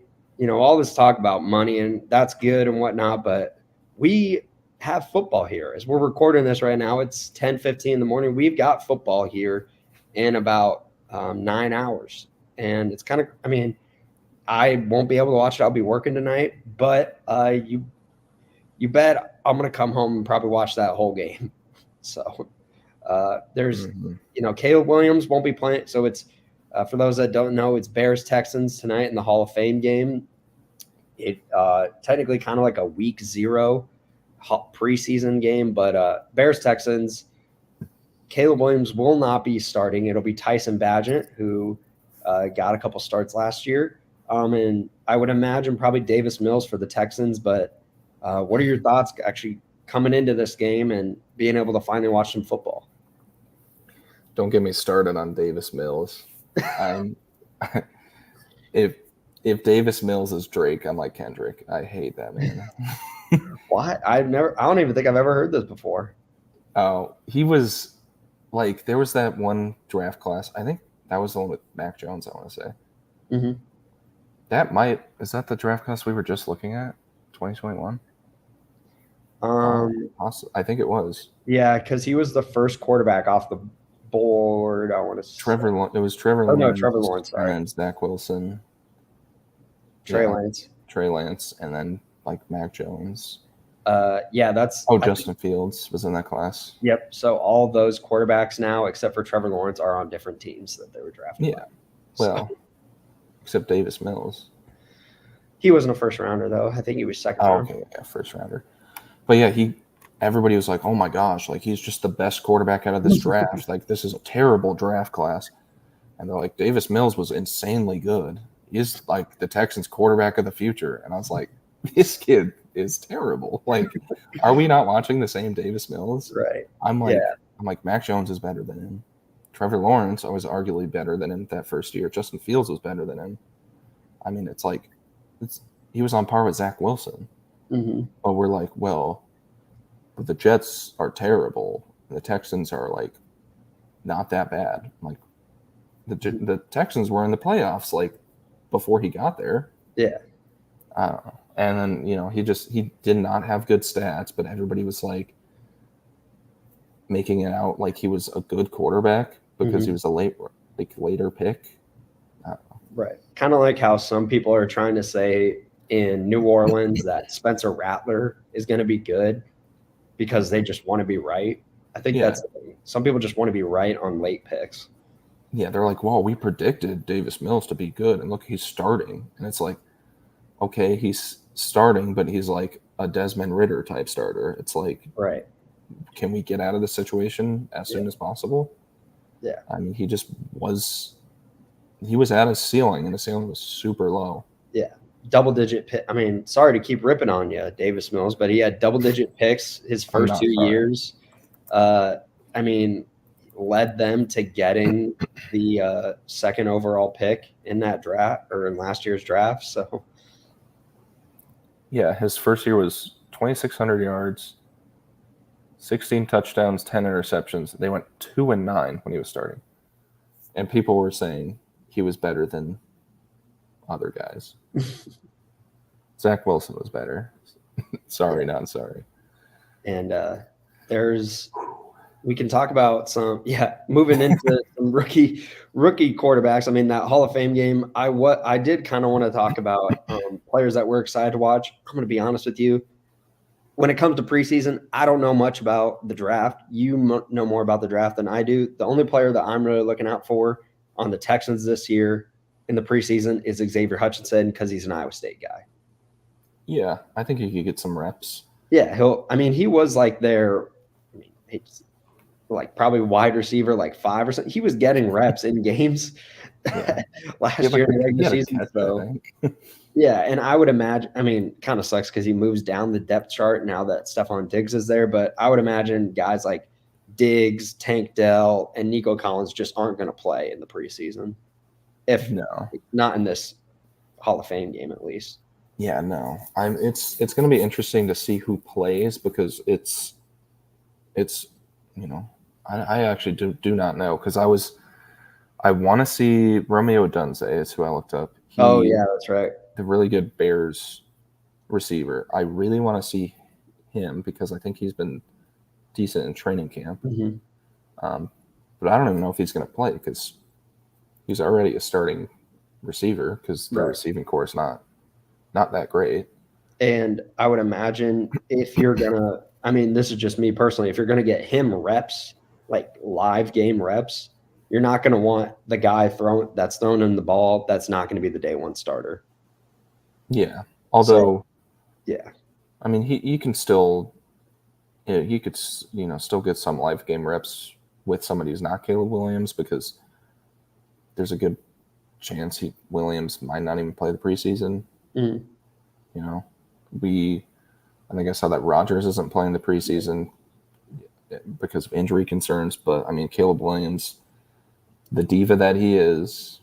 all this talk about money, and that's good and whatnot, but we have football here. As we're recording this right now, it's 10:15 in the morning. We've got football here in about 9 hours. And it's kind of, I won't be able to watch it. I'll be working tonight, but you bet I'm going to come home and probably watch that whole game. So there's, Caleb Williams won't be playing. So it's, for those that don't know, it's Bears-Texans tonight in the Hall of Fame game. It technically kind of like a week 0 preseason game, but Bears-Texans, Caleb Williams will not be starting. It'll be Tyson Bagent, who got a couple starts last year. And I would imagine probably Davis Mills for the Texans. But what are your thoughts actually coming into this game and being able to finally watch some football? Don't get me started on Davis Mills. If Davis Mills is Drake, I'm like Kendrick. I hate that man. What? I don't even think I've ever heard this before. Oh, he was like, there was that one draft class. I think that was the one with Mac Jones, I want to say. Mm-hmm. Is that the draft class we were just looking at? 2021? I think it was. Yeah, because he was the first quarterback off the board. I want to say. It was Trevor Lawrence. No, Trevor Lawrence. Sorry. And Zach Wilson. Trey Lance. And then like Mac Jones. That's. Justin Fields was in that class. Yep. So all those quarterbacks now, except for Trevor Lawrence, are on different teams that they were drafted. Yeah. Well, except Davis Mills. He wasn't a first rounder though. I think he was second round. Okay, yeah, first rounder. But yeah, everybody was like, "Oh my gosh, like he's just the best quarterback out of this draft. Like this is a terrible draft class." And they're like, "Davis Mills was insanely good. He's like the Texans' quarterback of the future." And I was like, "This kid is terrible. Like, are we not watching the same Davis Mills?" Right. I'm like, Mac Jones is better than him. Trevor Lawrence was arguably better than him that first year. Justin Fields was better than him. I mean, he was on par with Zach Wilson. Mm-hmm. But we're like, well, the Jets are terrible. The Texans are like not that bad. Like the Texans were in the playoffs like before he got there. Yeah. I don't know. And then he did not have good stats, but everybody was like, making it out like he was a good quarterback because he was a later pick. Right. Kind of like how some people are trying to say in New Orleans that Spencer Rattler is going to be good because they just want to be right. I think Yeah. some people just want to be right on late picks. Yeah, they're like, well, we predicted Davis Mills to be good, and look, he's starting. And it's like, okay, he's starting, but he's like a Desmond Ritter type starter. It's like, right. Can we get out of the situation as soon as possible? Yeah. I mean, he was at his ceiling, and the ceiling was super low. Yeah. Double-digit pick. I mean, sorry to keep ripping on you, Davis Mills, but he had double-digit picks his first 2 years. I mean, led them to getting the second overall pick in that draft or in last year's draft. So, yeah, his first year was 2,600 yards, 16 touchdowns, 10 interceptions. They went 2-9 when he was starting, and people were saying he was better than other guys. Zach Wilson was better. Sorry, not sorry. And we can talk about moving into some rookie quarterbacks. I mean, that Hall of Fame game, I did kind of want to talk about players that we're excited to watch. I'm going to be honest with you. When it comes to preseason, I don't know much about the draft. You know more about the draft than I do. The only player that I'm really looking out for on the Texans this year in the preseason is Xavier Hutchinson because he's an Iowa State guy. Yeah, I think he could get some reps. Yeah, he was like probably wide receiver, like 5 or something. He was getting reps in games last year in the regular season. So, yeah, and I would imagine, I mean, kind of sucks because he moves down the depth chart now that Stephon Diggs is there, but I would imagine guys like Diggs, Tank Dell, and Nico Collins just aren't going to play in the preseason. If not in this Hall of Fame game, at least. Yeah, no. It's going to be interesting to see who plays because it's I actually do not know because I want to see Romeo Dunze is who I looked up. Yeah, that's right. The really good Bears receiver. I really want to see him because I think he's been decent in training camp. Mm-hmm. But I don't even know if he's going to play because he's already a starting receiver because the receiving core is not that great. And I would imagine if you're going to, I mean, this is just me personally, if you're going to get him reps, like live game reps, you're not going to want the guy that's throwing him the ball that's not going to be the day one starter. Yeah. Although, yeah. I mean, he can still, he could, still get some live game reps with somebody who's not Caleb Williams because there's a good chance Williams might not even play the preseason. Mm-hmm. I think I saw that Rodgers isn't playing the preseason because of injury concerns, but I mean, Caleb Williams, the diva that he is,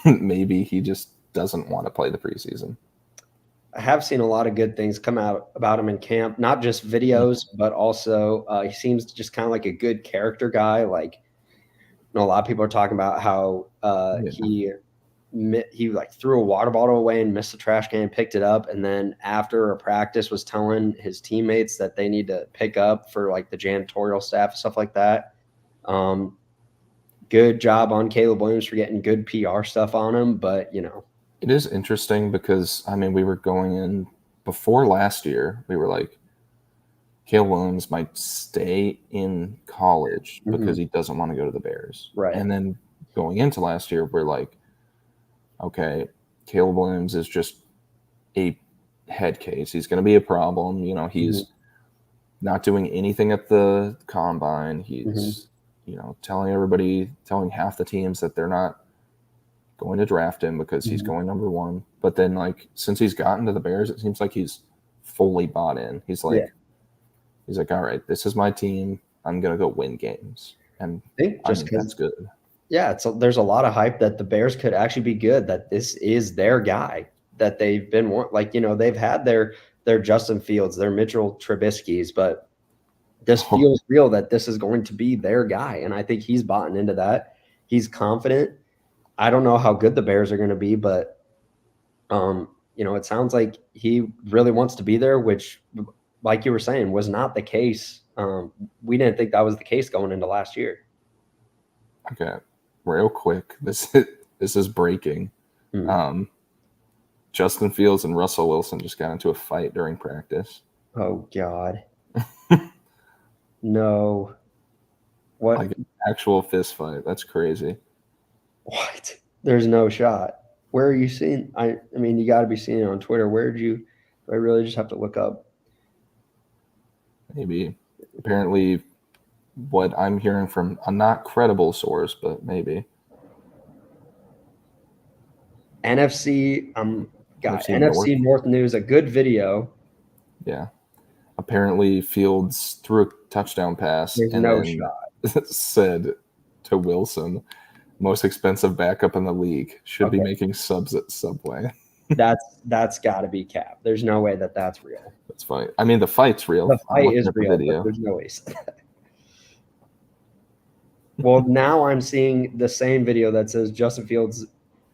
maybe he just doesn't want to play the preseason. I have seen a lot of good things come out about him in camp, not just videos, but also he seems just kind of like a good character guy. Like, a lot of people are talking about how he like threw a water bottle away and missed the trash can, picked it up, and then after a practice was telling his teammates that they need to pick up for like the janitorial staff and stuff like that. Good job on Caleb Williams for getting good PR stuff on him, but it is interesting because I mean we were going in before last year. We were like, Caleb Williams might stay in college because he doesn't want to go to the Bears, right? And then going into last year, we're like, okay, Caleb Williams is just a head case. He's going to be a problem. He's not doing anything at the combine. He's, telling half the teams that they're not going to draft him because he's going number one. But then, like, since he's gotten to the Bears, it seems like he's fully bought in. He's like, all right, this is my team. I'm going to go win games. And I think that's good. Yeah, there's a lot of hype that the Bears could actually be good, that this is their guy, that they've been like, they've had their Justin Fields, their Mitchell Trubisky's, but this feels real that this is going to be their guy. And I think he's bought into that. He's confident. I don't know how good the Bears are going to be, but, it sounds like he really wants to be there, which, like you were saying, was not the case We didn't think that was the case going into last year. Okay, real quick, this is breaking. Justin Fields and Russell Wilson just got into a fight during practice. Oh God. No. What? Like an actual fist fight. That's crazy. What? There's no shot. Where are you seeing? I mean, you got to be seeing it on Twitter. Where did you? Do I really just have to look up? Maybe. Apparently, what I'm hearing from a not credible source, but maybe. NFC. Got NFC North News. A good video. Yeah. Apparently, Fields threw a touchdown pass There's and no then shot. said to Wilson, most expensive backup in the league, should be making subs at Subway. That's got to be cap. There's no way that that's real. That's funny. I mean, the fight's real. The fight is real, but there's no way. Well, now I'm seeing the same video that says Justin Fields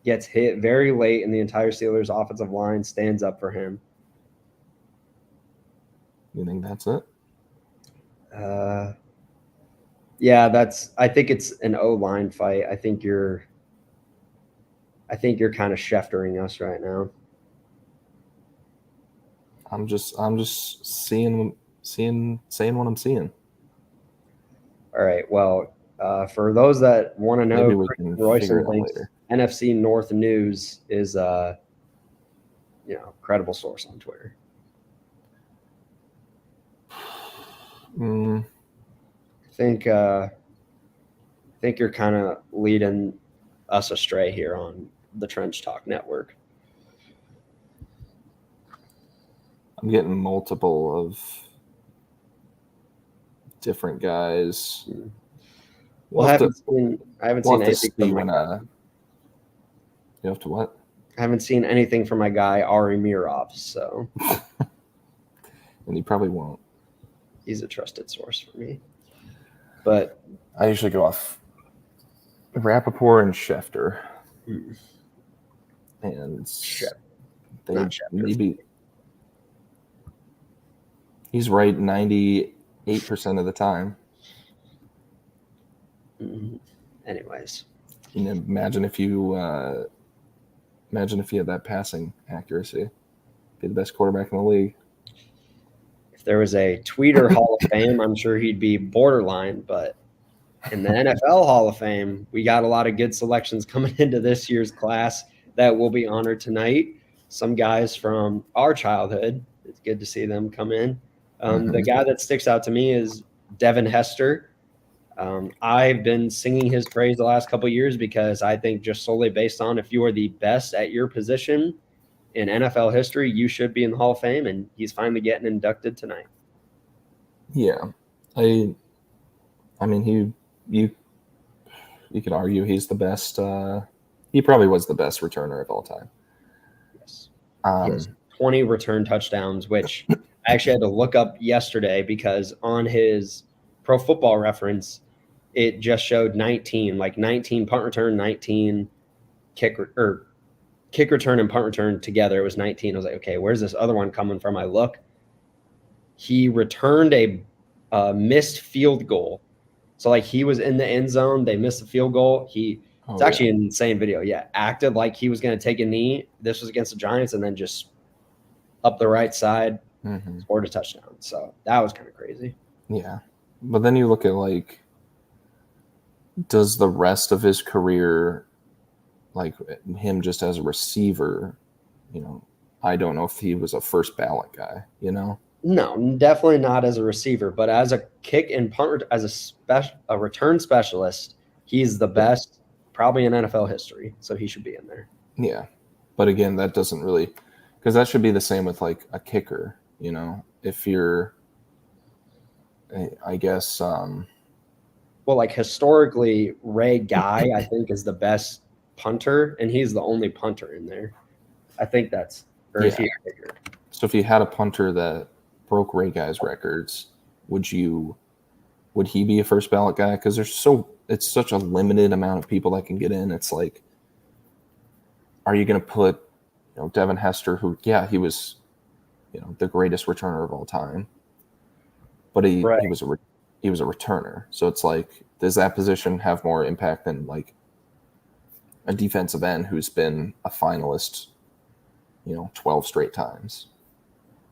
gets hit very late and the entire Steelers offensive line stands up for him. You think that's it? Yeah, I think it's an O-line fight. I think you're kind of Scheftering us right now. I'm just saying what I'm seeing. All right. Well, for those that want to know, maybe we can figure it out later. NFC North News is credible source on Twitter. I think you're kind of leading us astray here on the Trench Talk Network. I'm getting multiple of different guys. I haven't seen anything from my guy. You have to what? I haven't seen anything from my guy Ari Mirov, so and you probably won't. He's a trusted source for me. But I usually go off Rappaport and Schefter. And maybe he's right 98% of the time. Anyways, imagine if you had that passing accuracy. Be the best quarterback in the league. If there was a Tweeter Hall of Fame, I'm sure he'd be borderline. But in the NFL Hall of Fame, we got a lot of good selections coming into this year's class that will be honored tonight. Some guys from our childhood. It's good to see them come in. The guy that sticks out to me is Devin Hester. I've been singing his praise the last couple of years because I think just solely based on if you are the best at your position in NFL history, you should be in the Hall of Fame, and he's finally getting inducted tonight. Yeah. I mean, you could argue he's the best. He probably was the best returner of all time. Yes. He has 20 return touchdowns, which I actually had to look up yesterday because on his Pro Football Reference, it just showed 19 punt return, 19 kick return and punt return together. It was 19. I was like, okay, where's this other one coming from? I look. He returned a missed field goal. So he was in the end zone. They missed the field goal. It's actually an insane video. Yeah. Acted like he was going to take a knee. This was against the Giants and then just up the right side, scored a touchdown. So that was kind of crazy. Yeah. But then you look at does the rest of his career, him just as a receiver, I don't know if he was a first ballot guy, No, definitely not as a receiver, but as a kick and punt, as a return specialist, he's the best probably in NFL history. So he should be in there. Yeah. But again, that doesn't really, because that should be the same with a kicker, if you're, I guess. Historically, Ray Guy, I think, is the best punter, and he's the only punter in there. I think that's very few. So if you had a punter that broke Ray Guy's records, would he be a first ballot guy? Because it's such a limited amount of people that can get in. It's are you going to put, Devin Hester, who, he was, the greatest returner of all time. but he Right. was a returner. So it's like, does that position have more impact than like a defensive end who's been a finalist, 12 straight times?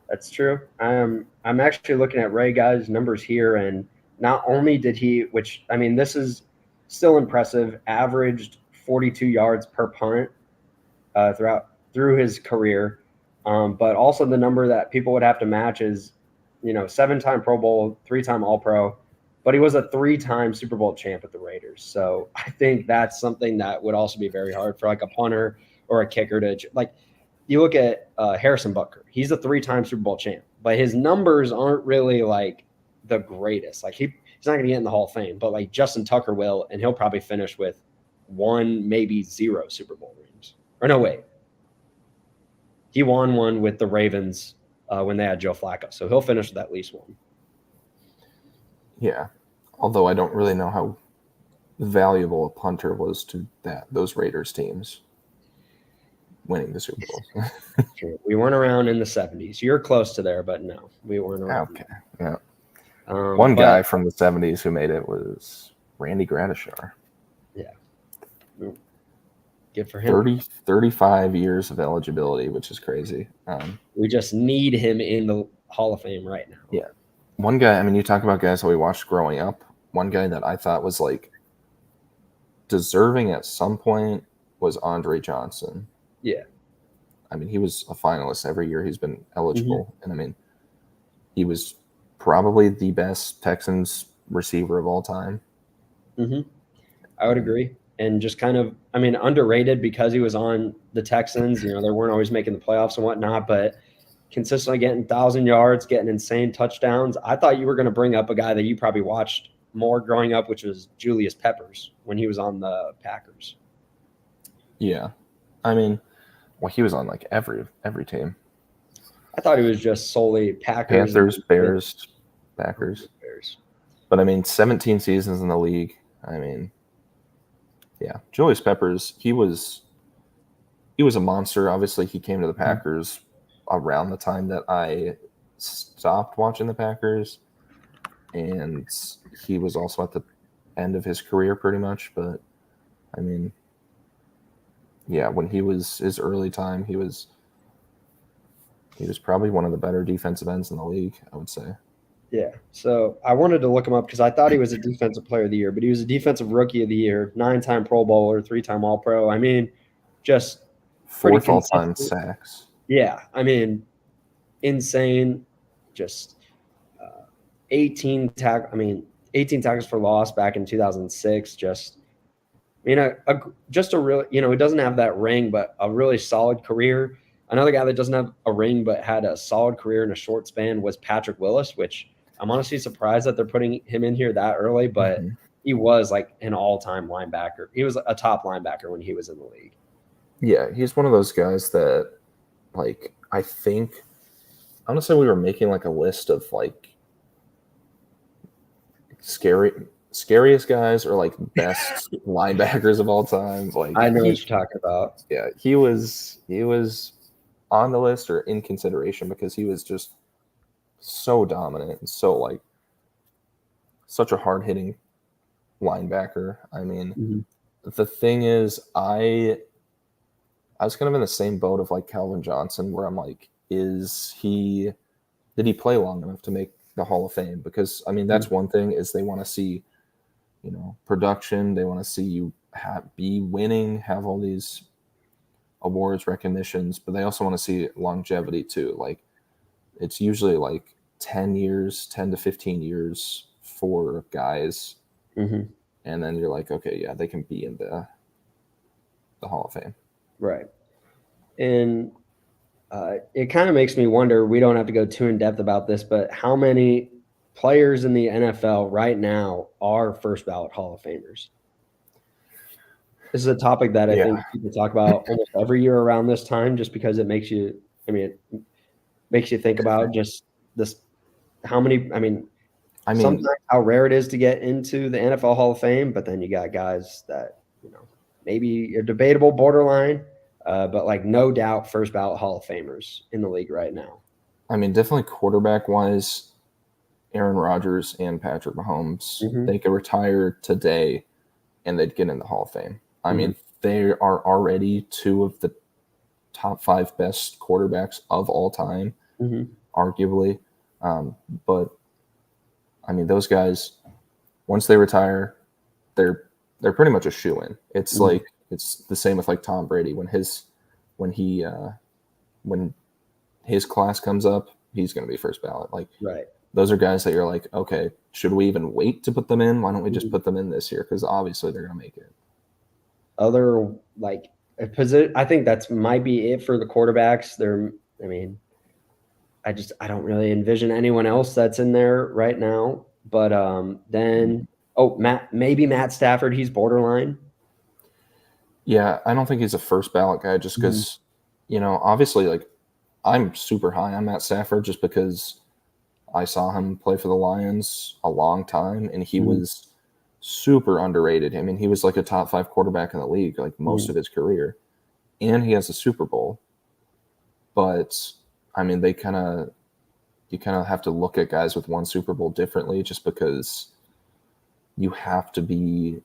That's true. I'm actually looking at Ray Guy's numbers here, and not only did he, which I mean, this is still impressive, averaged 42 yards per punt through his career, but also the number that people would have to match is, 7-time Pro Bowl, 3-time All Pro, but he was a 3-time Super Bowl champ with the Raiders. So I think that's something that would also be very hard for like a punter or a kicker to like. You look at Harrison Butker. He's a 3-time Super Bowl champ, but his numbers aren't really like the greatest. Like he's not going to get in the Hall of Fame, but like Justin Tucker will, and he'll probably finish with 1, maybe 0 Super Bowl rings. Or no, wait. He won one with the Ravens when they had Joe Flacco, so he'll finish with at least 1. Yeah, although I don't really know how valuable a punter was to those Raiders teams winning the Super Bowl. We weren't around in the 70s. You're close to there, but no, we weren't around. Okay, yeah. One guy from the 70s who made it was Randy Gradishar. Yeah. Good for him. 35 years of eligibility, which is crazy. We just need him in the Hall of Fame right now. Yeah. One guy, I mean, you talk about guys that we watched growing up. One guy that I thought was like deserving at some point was Andre Johnson. Yeah. I mean, he was a finalist every year he's been eligible. Mm-hmm. And I mean, he was probably the best Texans receiver of all time. Mm-hmm. I would agree. And just kind of, I mean, underrated because he was on the Texans. They weren't always making the playoffs and whatnot, but consistently getting 1,000 yards, getting insane touchdowns. I thought you were going to bring up a guy that you probably watched more growing up, which was Julius Peppers when he was on the Packers. Yeah. I mean, well, he was on like every team. I thought he was just solely Packers. Panthers, Bears, Packers. Bears. But I mean, 17 seasons in the league. I mean, yeah, Julius Peppers, he was a monster. Obviously, he came to the Packers around the time that I stopped watching the Packers, and he was also at the end of his career pretty much. But I mean, yeah, when he was his early time, he was probably one of the better defensive ends in the league, I would say. Yeah, so I wanted to look him up because I thought he was a defensive player of the year, but he was a defensive rookie of the year, 9-time Pro Bowler, 3-time All-Pro. I mean, just 4th all-time sacks. Yeah, I mean, insane. Just 18 tackles for loss back in 2006. Just, just a real, he doesn't have that ring, but a really solid career. Another guy that doesn't have a ring but had a solid career in a short span was Patrick Willis, which I'm honestly surprised that they're putting him in here that early, but he was like an all-time linebacker. He was a top linebacker when he was in the league. Yeah, he's one of those guys that, like, I think, honestly, we were making like a list of like scariest guys or like best linebackers of all time. Like, I know what you're talking about. Yeah, he was on the list or in consideration because he was just so dominant and so like such a hard-hitting linebacker. I mean, the thing is, I was kind of in the same boat of like Calvin Johnson, where I'm like, did he play long enough to make the Hall of Fame? Because I mean, that's one thing is they want to see, production. They want to see you be winning, have all these awards, recognitions, but they also want to see longevity too. Like it's usually like 10 to 15 years for guys. And then you're like, okay, yeah, they can be in the Hall of Fame. Right. And it kind of makes me wonder, we don't have to go too in depth about this, but how many players in the NFL right now are first ballot Hall of Famers? This is a topic that I think people talk about almost every year around this time, just because it makes you, it makes you think about just this, how many, sometimes how rare it is to get into the NFL Hall of Fame, but then you got guys that, maybe are debatable, borderline, but like no doubt first ballot Hall of Famers in the league right now. I mean, definitely quarterback wise, Aaron Rodgers and Patrick Mahomes, Mm-hmm. they could retire today and they'd get in the Hall of Fame. I Mm-hmm. mean, they are already two of the top 5 best quarterbacks of all time, arguably. But I mean, those guys, once they retire, they're pretty much a shoo-in. It's like it's the same with like Tom Brady when his class comes up, he's going to be first ballot. Like, right. Those are guys that you're like, okay, should we even wait to put them in? Why don't we just put them in this year? Because obviously they're going to make it. Other like position, I think that's might be it for the quarterbacks. I mean, I don't really envision anyone else that's in there right now. But then maybe Matt Stafford, he's borderline. Yeah, I don't think he's a first ballot guy just because, obviously, like, I'm super high on Matt Stafford just because I saw him play for the Lions a long time, and he was super underrated. I mean, he was like a top 5 quarterback in the league, like most of his career, and he has a Super Bowl. But I mean, you kind of have to look at guys with one Super Bowl differently, just because you have to be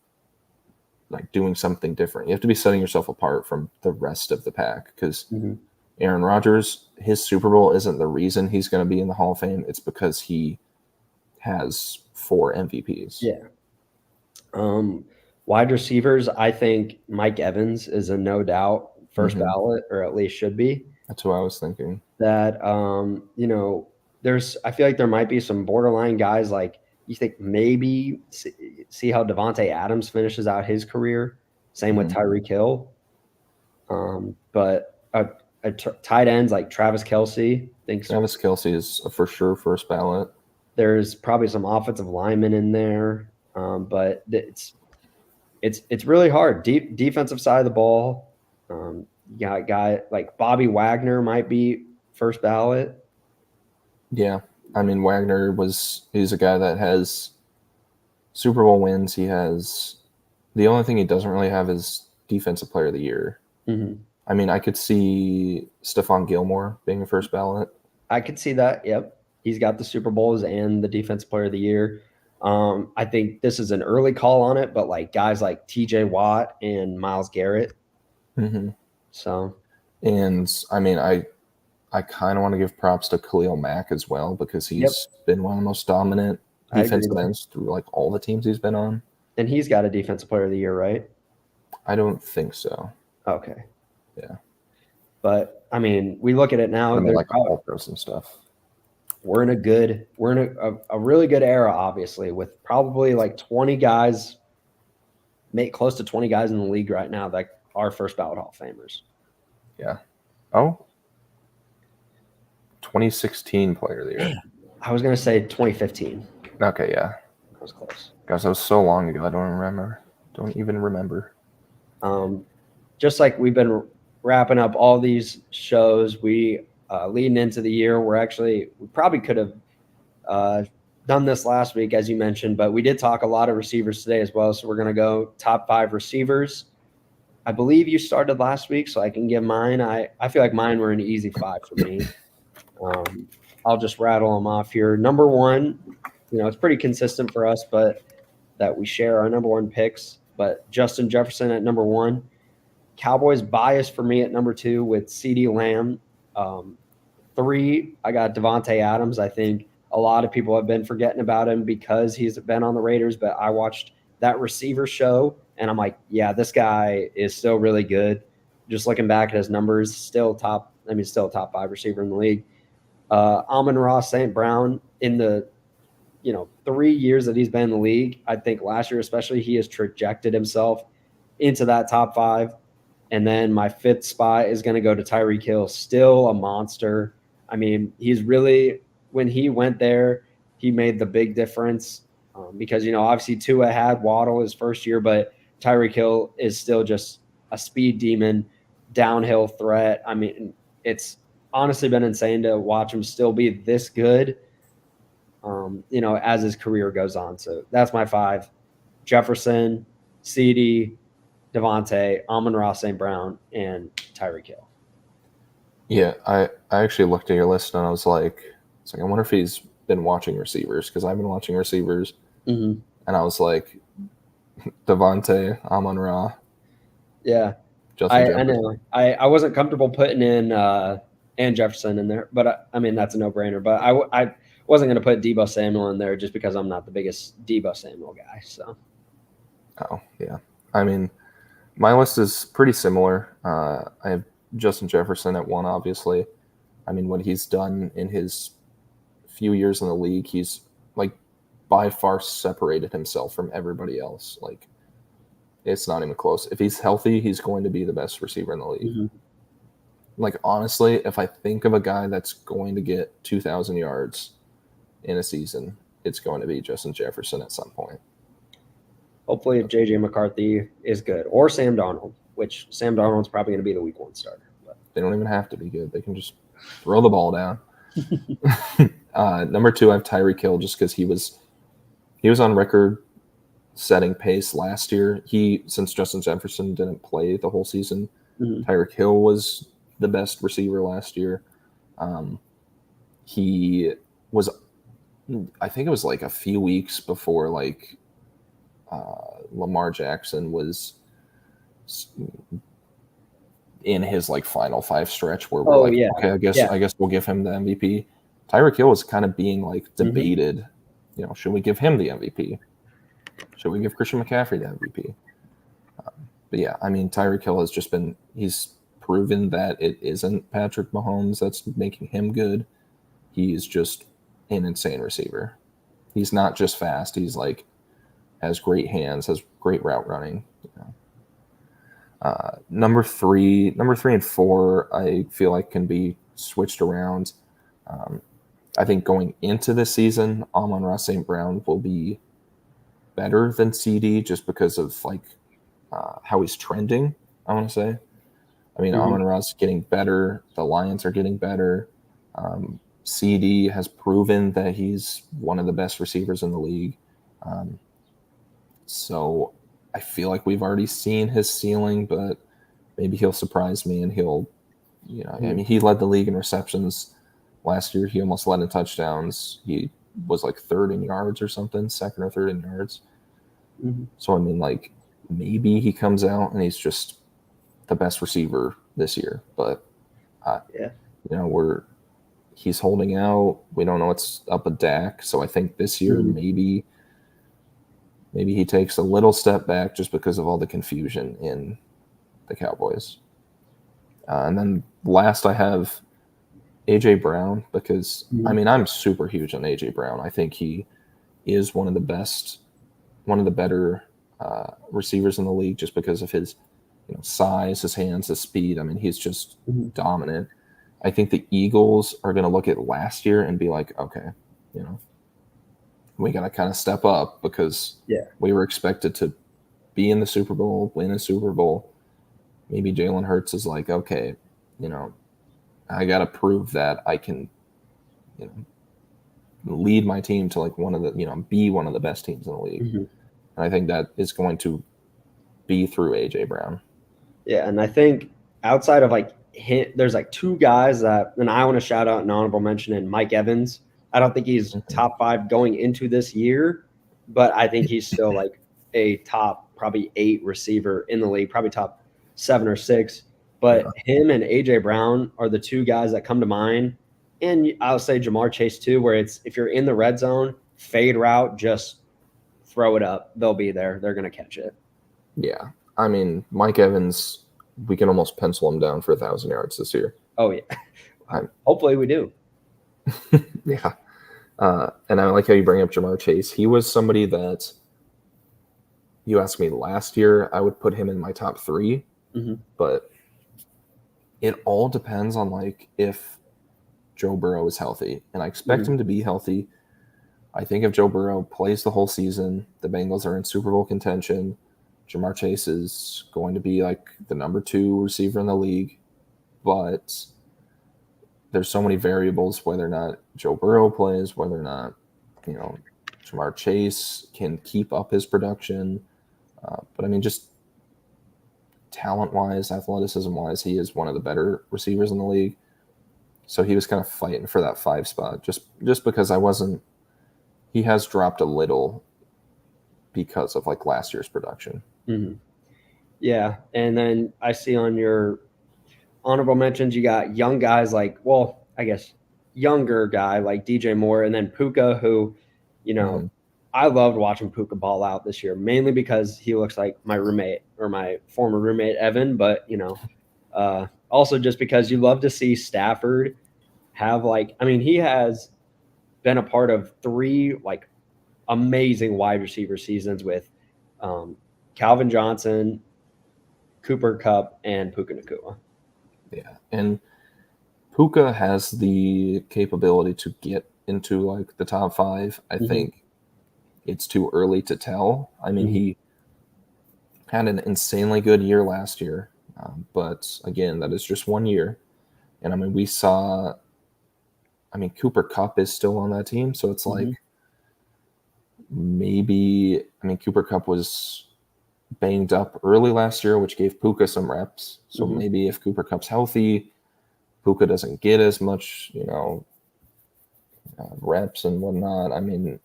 like doing something different. You have to be setting yourself apart from the rest of the pack because Aaron Rodgers, his Super Bowl isn't the reason he's going to be in the Hall of Fame. It's because he has 4 MVPs. Yeah. Wide receivers, I think Mike Evans is a no doubt first ballot, or at least should be. That's what I was thinking. That I feel like there might be some borderline guys like you think maybe see how Devontae Adams finishes out his career. Same with Tyreek Hill. But tight ends like Travis Kelce. Travis Kelce is for sure first ballot. There's probably some offensive linemen in there, but it's really hard. Defensive side of the ball. Yeah, a guy like Bobby Wagner might be first ballot. Yeah, I mean he's a guy that has Super Bowl wins. He has the only thing he doesn't really have is Defensive Player of the Year. I mean, I could see Stephon Gilmore being a first ballot. I could see that. Yep, he's got the Super Bowls and the Defensive Player of the Year. I think this is an early call on it, but like guys like T.J. Watt and Myles Garrett. So, and I mean, I kind of want to give props to Khalil Mack as well because he's been one of the most dominant defensive ends through like all the teams he's been on. And he's got a Defensive Player of the Year, right? I don't think so. Okay. Yeah. But I mean, we look at it now. I mean, like all pros and stuff. We're in a really good era, obviously, with probably like 20 guys, close to 20 guys in the league right now that are first ballot Hall of Famers. Yeah. Oh. 2016 Player of the Year. I was going to say 2015. Okay, yeah. That was close. Guys, that was so long ago. I don't even remember. Just like we've been wrapping up all these shows, we leading into the year, we probably could have done this last week, as you mentioned, but we did talk a lot of receivers today as well. So we're going to go top 5 receivers. I believe you started last week, so I can give mine. I feel like mine were an easy 5 for me. I'll just rattle them off here. Number 1, it's pretty consistent for us, but that we share our number 1 picks. But Justin Jefferson at number 1. Cowboys bias for me at number 2 with CeeDee Lamb. 3, I got Devontae Adams. I think a lot of people have been forgetting about him because he's been on the Raiders, but I watched that receiver show, and I'm like, yeah, this guy is still really good. Just looking back at his numbers, still top 5 receiver in the league. Amon-Ra St. Brown in the 3 years that he's been in the league, I think last year especially, he has trajected himself into that top 5. And then my 5th spot is going to go to Tyreek Hill, still a monster. I mean, he's really, when he went there, he made the big difference because, obviously Tua had Waddle his first year, but Tyreek Hill is still just a speed demon, downhill threat. I mean, it's honestly been insane to watch him still be this good, as his career goes on. So that's my 5. Jefferson, CeeDee, Devontae, Amon-Ra St. Brown, and Tyreek Hill. Yeah, I actually looked at your list and I was like, I wonder if he's been watching receivers because I've been watching receivers, Mm-hmm. and I was like, Devontae, Amon-Ra, Yeah, Justin I Jefferson. know. I wasn't comfortable putting in and Jefferson in there, but I mean that's a no-brainer. But I wasn't going to put Deebo Samuel in there just because I'm not the biggest Deebo Samuel guy. So Oh, yeah. I mean, my list is pretty similar. I have Justin Jefferson at 1, obviously. I mean, what he's done in his few years in the league, he's like by far separated himself from everybody else. Like, it's not even close. If he's healthy, he's going to be the best receiver in the league. mm-hmm. Like, honestly, if I think of a guy that's going to get 2,000 yards in a season, it's going to be Justin Jefferson at some point. Hopefully, if JJ McCarthy is good or Sam Darnold, which Sam Darnold's probably going to be the week 1 starter. But. They don't even have to be good. They can just throw the ball down. Number 2, I have Tyreek Hill just because he was on record-setting pace last year. Since Justin Jefferson didn't play the whole season, Mm-hmm. Tyreek Hill was the best receiver last year. He was, I think it was like a few weeks before like Lamar Jackson was in his like final 5 stretch where we're okay, I guess we'll give him the MVP. Tyreek Hill was kind of being like debated. Mm-hmm. You know, should we give him the MVP? Should we give Christian McCaffrey the MVP? But yeah, I mean, Tyreek Hill has just been, he's proven that it isn't Patrick Mahomes that's making him good. He's just an insane receiver. He's not just fast. He's like, has great hands, has great route running. You know. Number three and 4, I feel like can be switched around. I think going into this season, Amon-Ra St. Brown will be better than CD just because of like how he's trending, I want to say. I mean, Amon-Ra's getting better. The Lions are getting better. CD has proven that he's one of the best receivers in the league. So I feel like we've already seen his ceiling, but maybe he'll surprise me and he'll, you know, I mean, he led the league in receptions last year. He almost led in touchdowns. He was like 3rd in yards or something, 2nd or 3rd in yards. Mm-hmm. So, I mean, like, maybe he comes out and he's just the best receiver this year. But, you know, he's holding out. We don't know what's up with Dak. So I think this year maybe he takes a little step back just because of all the confusion in the Cowboys. And then last I have A.J. Brown because, I mean, I'm super huge on A.J. Brown. I think he is one of the better receivers in the league just because of his size, his hands, his speed. I mean, he's just dominant. I think the Eagles are going to look at last year and be like, okay, we got to kind of step up because we were expected to be in the Super Bowl, win a Super Bowl. Maybe Jalen Hurts is like, okay, I got to prove that I can, lead my team to like one of the, be one of the best teams in the league. Mm-hmm. And I think that is going to be through A.J. Brown. Yeah, and I think outside of like him, there's like 2 guys that, and I want to shout out an honorable mention in Mike Evans. I don't think he's top 5 going into this year, but I think he's still like a top probably 8 receiver in the league, probably top 7 or 6. But him and A.J. Brown are the 2 guys that come to mind. And I'll say Jamar Chase too, where it's if you're in the red zone, fade route, just throw it up. They'll be there. They're going to catch it. Yeah. I mean, Mike Evans, we can almost pencil him down for 1,000 yards this year. Oh, yeah. Hopefully we do. Yeah. And I like how you bring up Jamar Chase. He was somebody that you asked me last year, I would put him in my top 3. Mm-hmm. But it all depends on like if Joe Burrow is healthy. And I expect him to be healthy. I think if Joe Burrow plays the whole season, the Bengals are in Super Bowl contention. Jamar Chase is going to be like the number 2 receiver in the league. But there's so many variables, whether or not Joe Burrow plays, whether or not, Jamar Chase can keep up his production. But I mean, just talent-wise, athleticism-wise, he is one of the better receivers in the league. So he was kind of fighting for that 5 spot just because I wasn't. He has dropped a little because of like last year's production. Mm-hmm. Yeah, and then I see on your honorable mentions you got young guys like, well, I guess younger guy like DJ Moore, and then Puka, who, you know, I loved watching Puka ball out this year, mainly because he looks like my roommate or my former roommate Evan, but also just because you love to see Stafford have like, I mean, he has been a part of 3 like amazing wide receiver seasons with Calvin Johnson, Cooper Kupp, and Puka Nacua. Yeah, and Puka has the capability to get into like the top 5. I think it's too early to tell. I mean, he had an insanely good year last year, but again, that is just 1 year. And I mean, we saw. I mean, Cooper Kupp is still on that team, so it's like maybe. I mean, Cooper Kupp was banged up early last year, which gave Puka some reps. So maybe if Cooper Kupp's healthy, Puka doesn't get as much, reps and whatnot. I mean,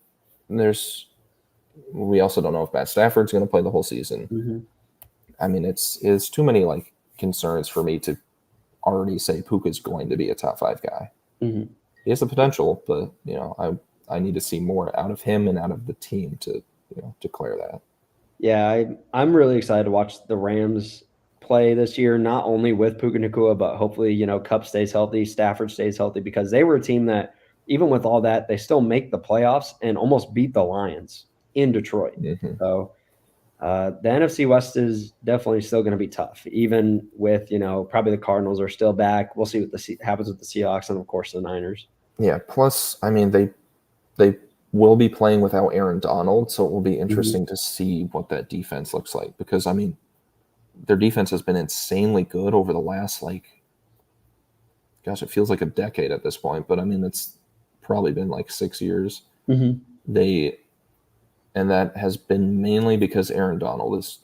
we also don't know if Matt Stafford's going to play the whole season. I mean, it's too many like concerns for me to already say Puka's going to be a top 5 guy. He has the potential, but I need to see more out of him and out of the team to declare that. Yeah, I'm really excited to watch the Rams play this year, not only with Puka Nacua, but hopefully, Kupp stays healthy, Stafford stays healthy, because they were a team that, even with all that, they still make the playoffs and almost beat the Lions in Detroit. So the NFC West is definitely still going to be tough, even with, probably the Cardinals are still back. We'll see what happens with the Seahawks and, of course, the Niners. Yeah, plus, I mean, they will be playing without Aaron Donald, so it will be interesting to see what that defense looks like, because, I mean, their defense has been insanely good over the last, it feels like a decade at this point, but, I mean, it's probably been 6 years. And that has been mainly because Aaron Donald is,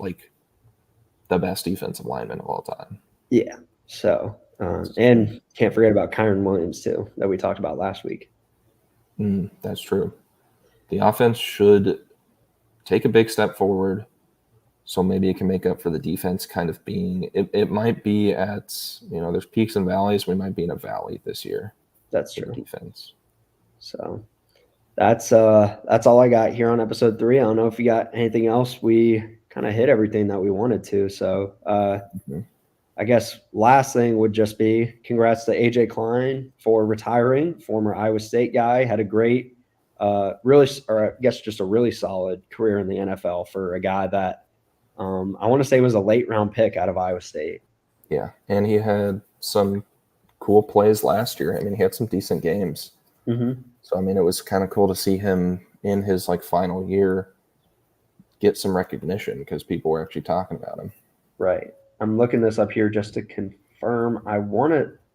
the best defensive lineman of all time. Yeah, so, and can't forget about Kyron Williams, too, that we talked about last week. That's true. The offense should take a big step forward, so maybe it can make up for the defense kind of being – it might be at – there's peaks and valleys. We might be in a valley this year. That's true. Defense. So that's all I got here on episode 3. I don't know if you got anything else. We kind of hit everything that we wanted to. So I guess last thing would just be congrats to AJ Klein for retiring, former Iowa State guy. Had a great a really solid career in the NFL for a guy that I want to say was a late round pick out of Iowa State. Yeah, and he had some cool plays last year. I mean, he had some decent games. So, I mean, it was kind of cool to see him in his final year get some recognition because people were actually talking about him. Right. I'm looking this up here just to confirm.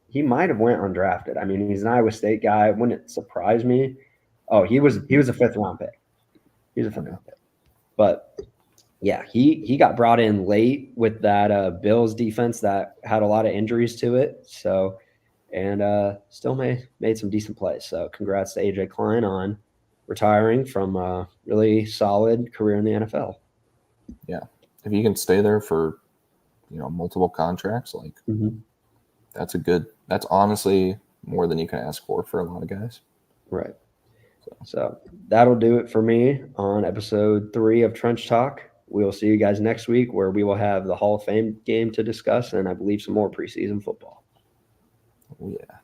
He might have went undrafted. I mean, he's an Iowa State guy. Wouldn't surprise me. Oh, he was a 5th round pick. He was a 5th round pick. But yeah, he got brought in late with that Bills defense that had a lot of injuries to it. So, and still made some decent plays. So congrats to AJ Klein on retiring from a really solid career in the NFL. Yeah. If you can stay there for, multiple contracts, that's honestly more than you can ask for a lot of guys. Right. So that'll do it for me on episode 3 of Trench Talk. We will see you guys next week, where we will have the Hall of Fame game to discuss, and I believe some more preseason football. Yeah.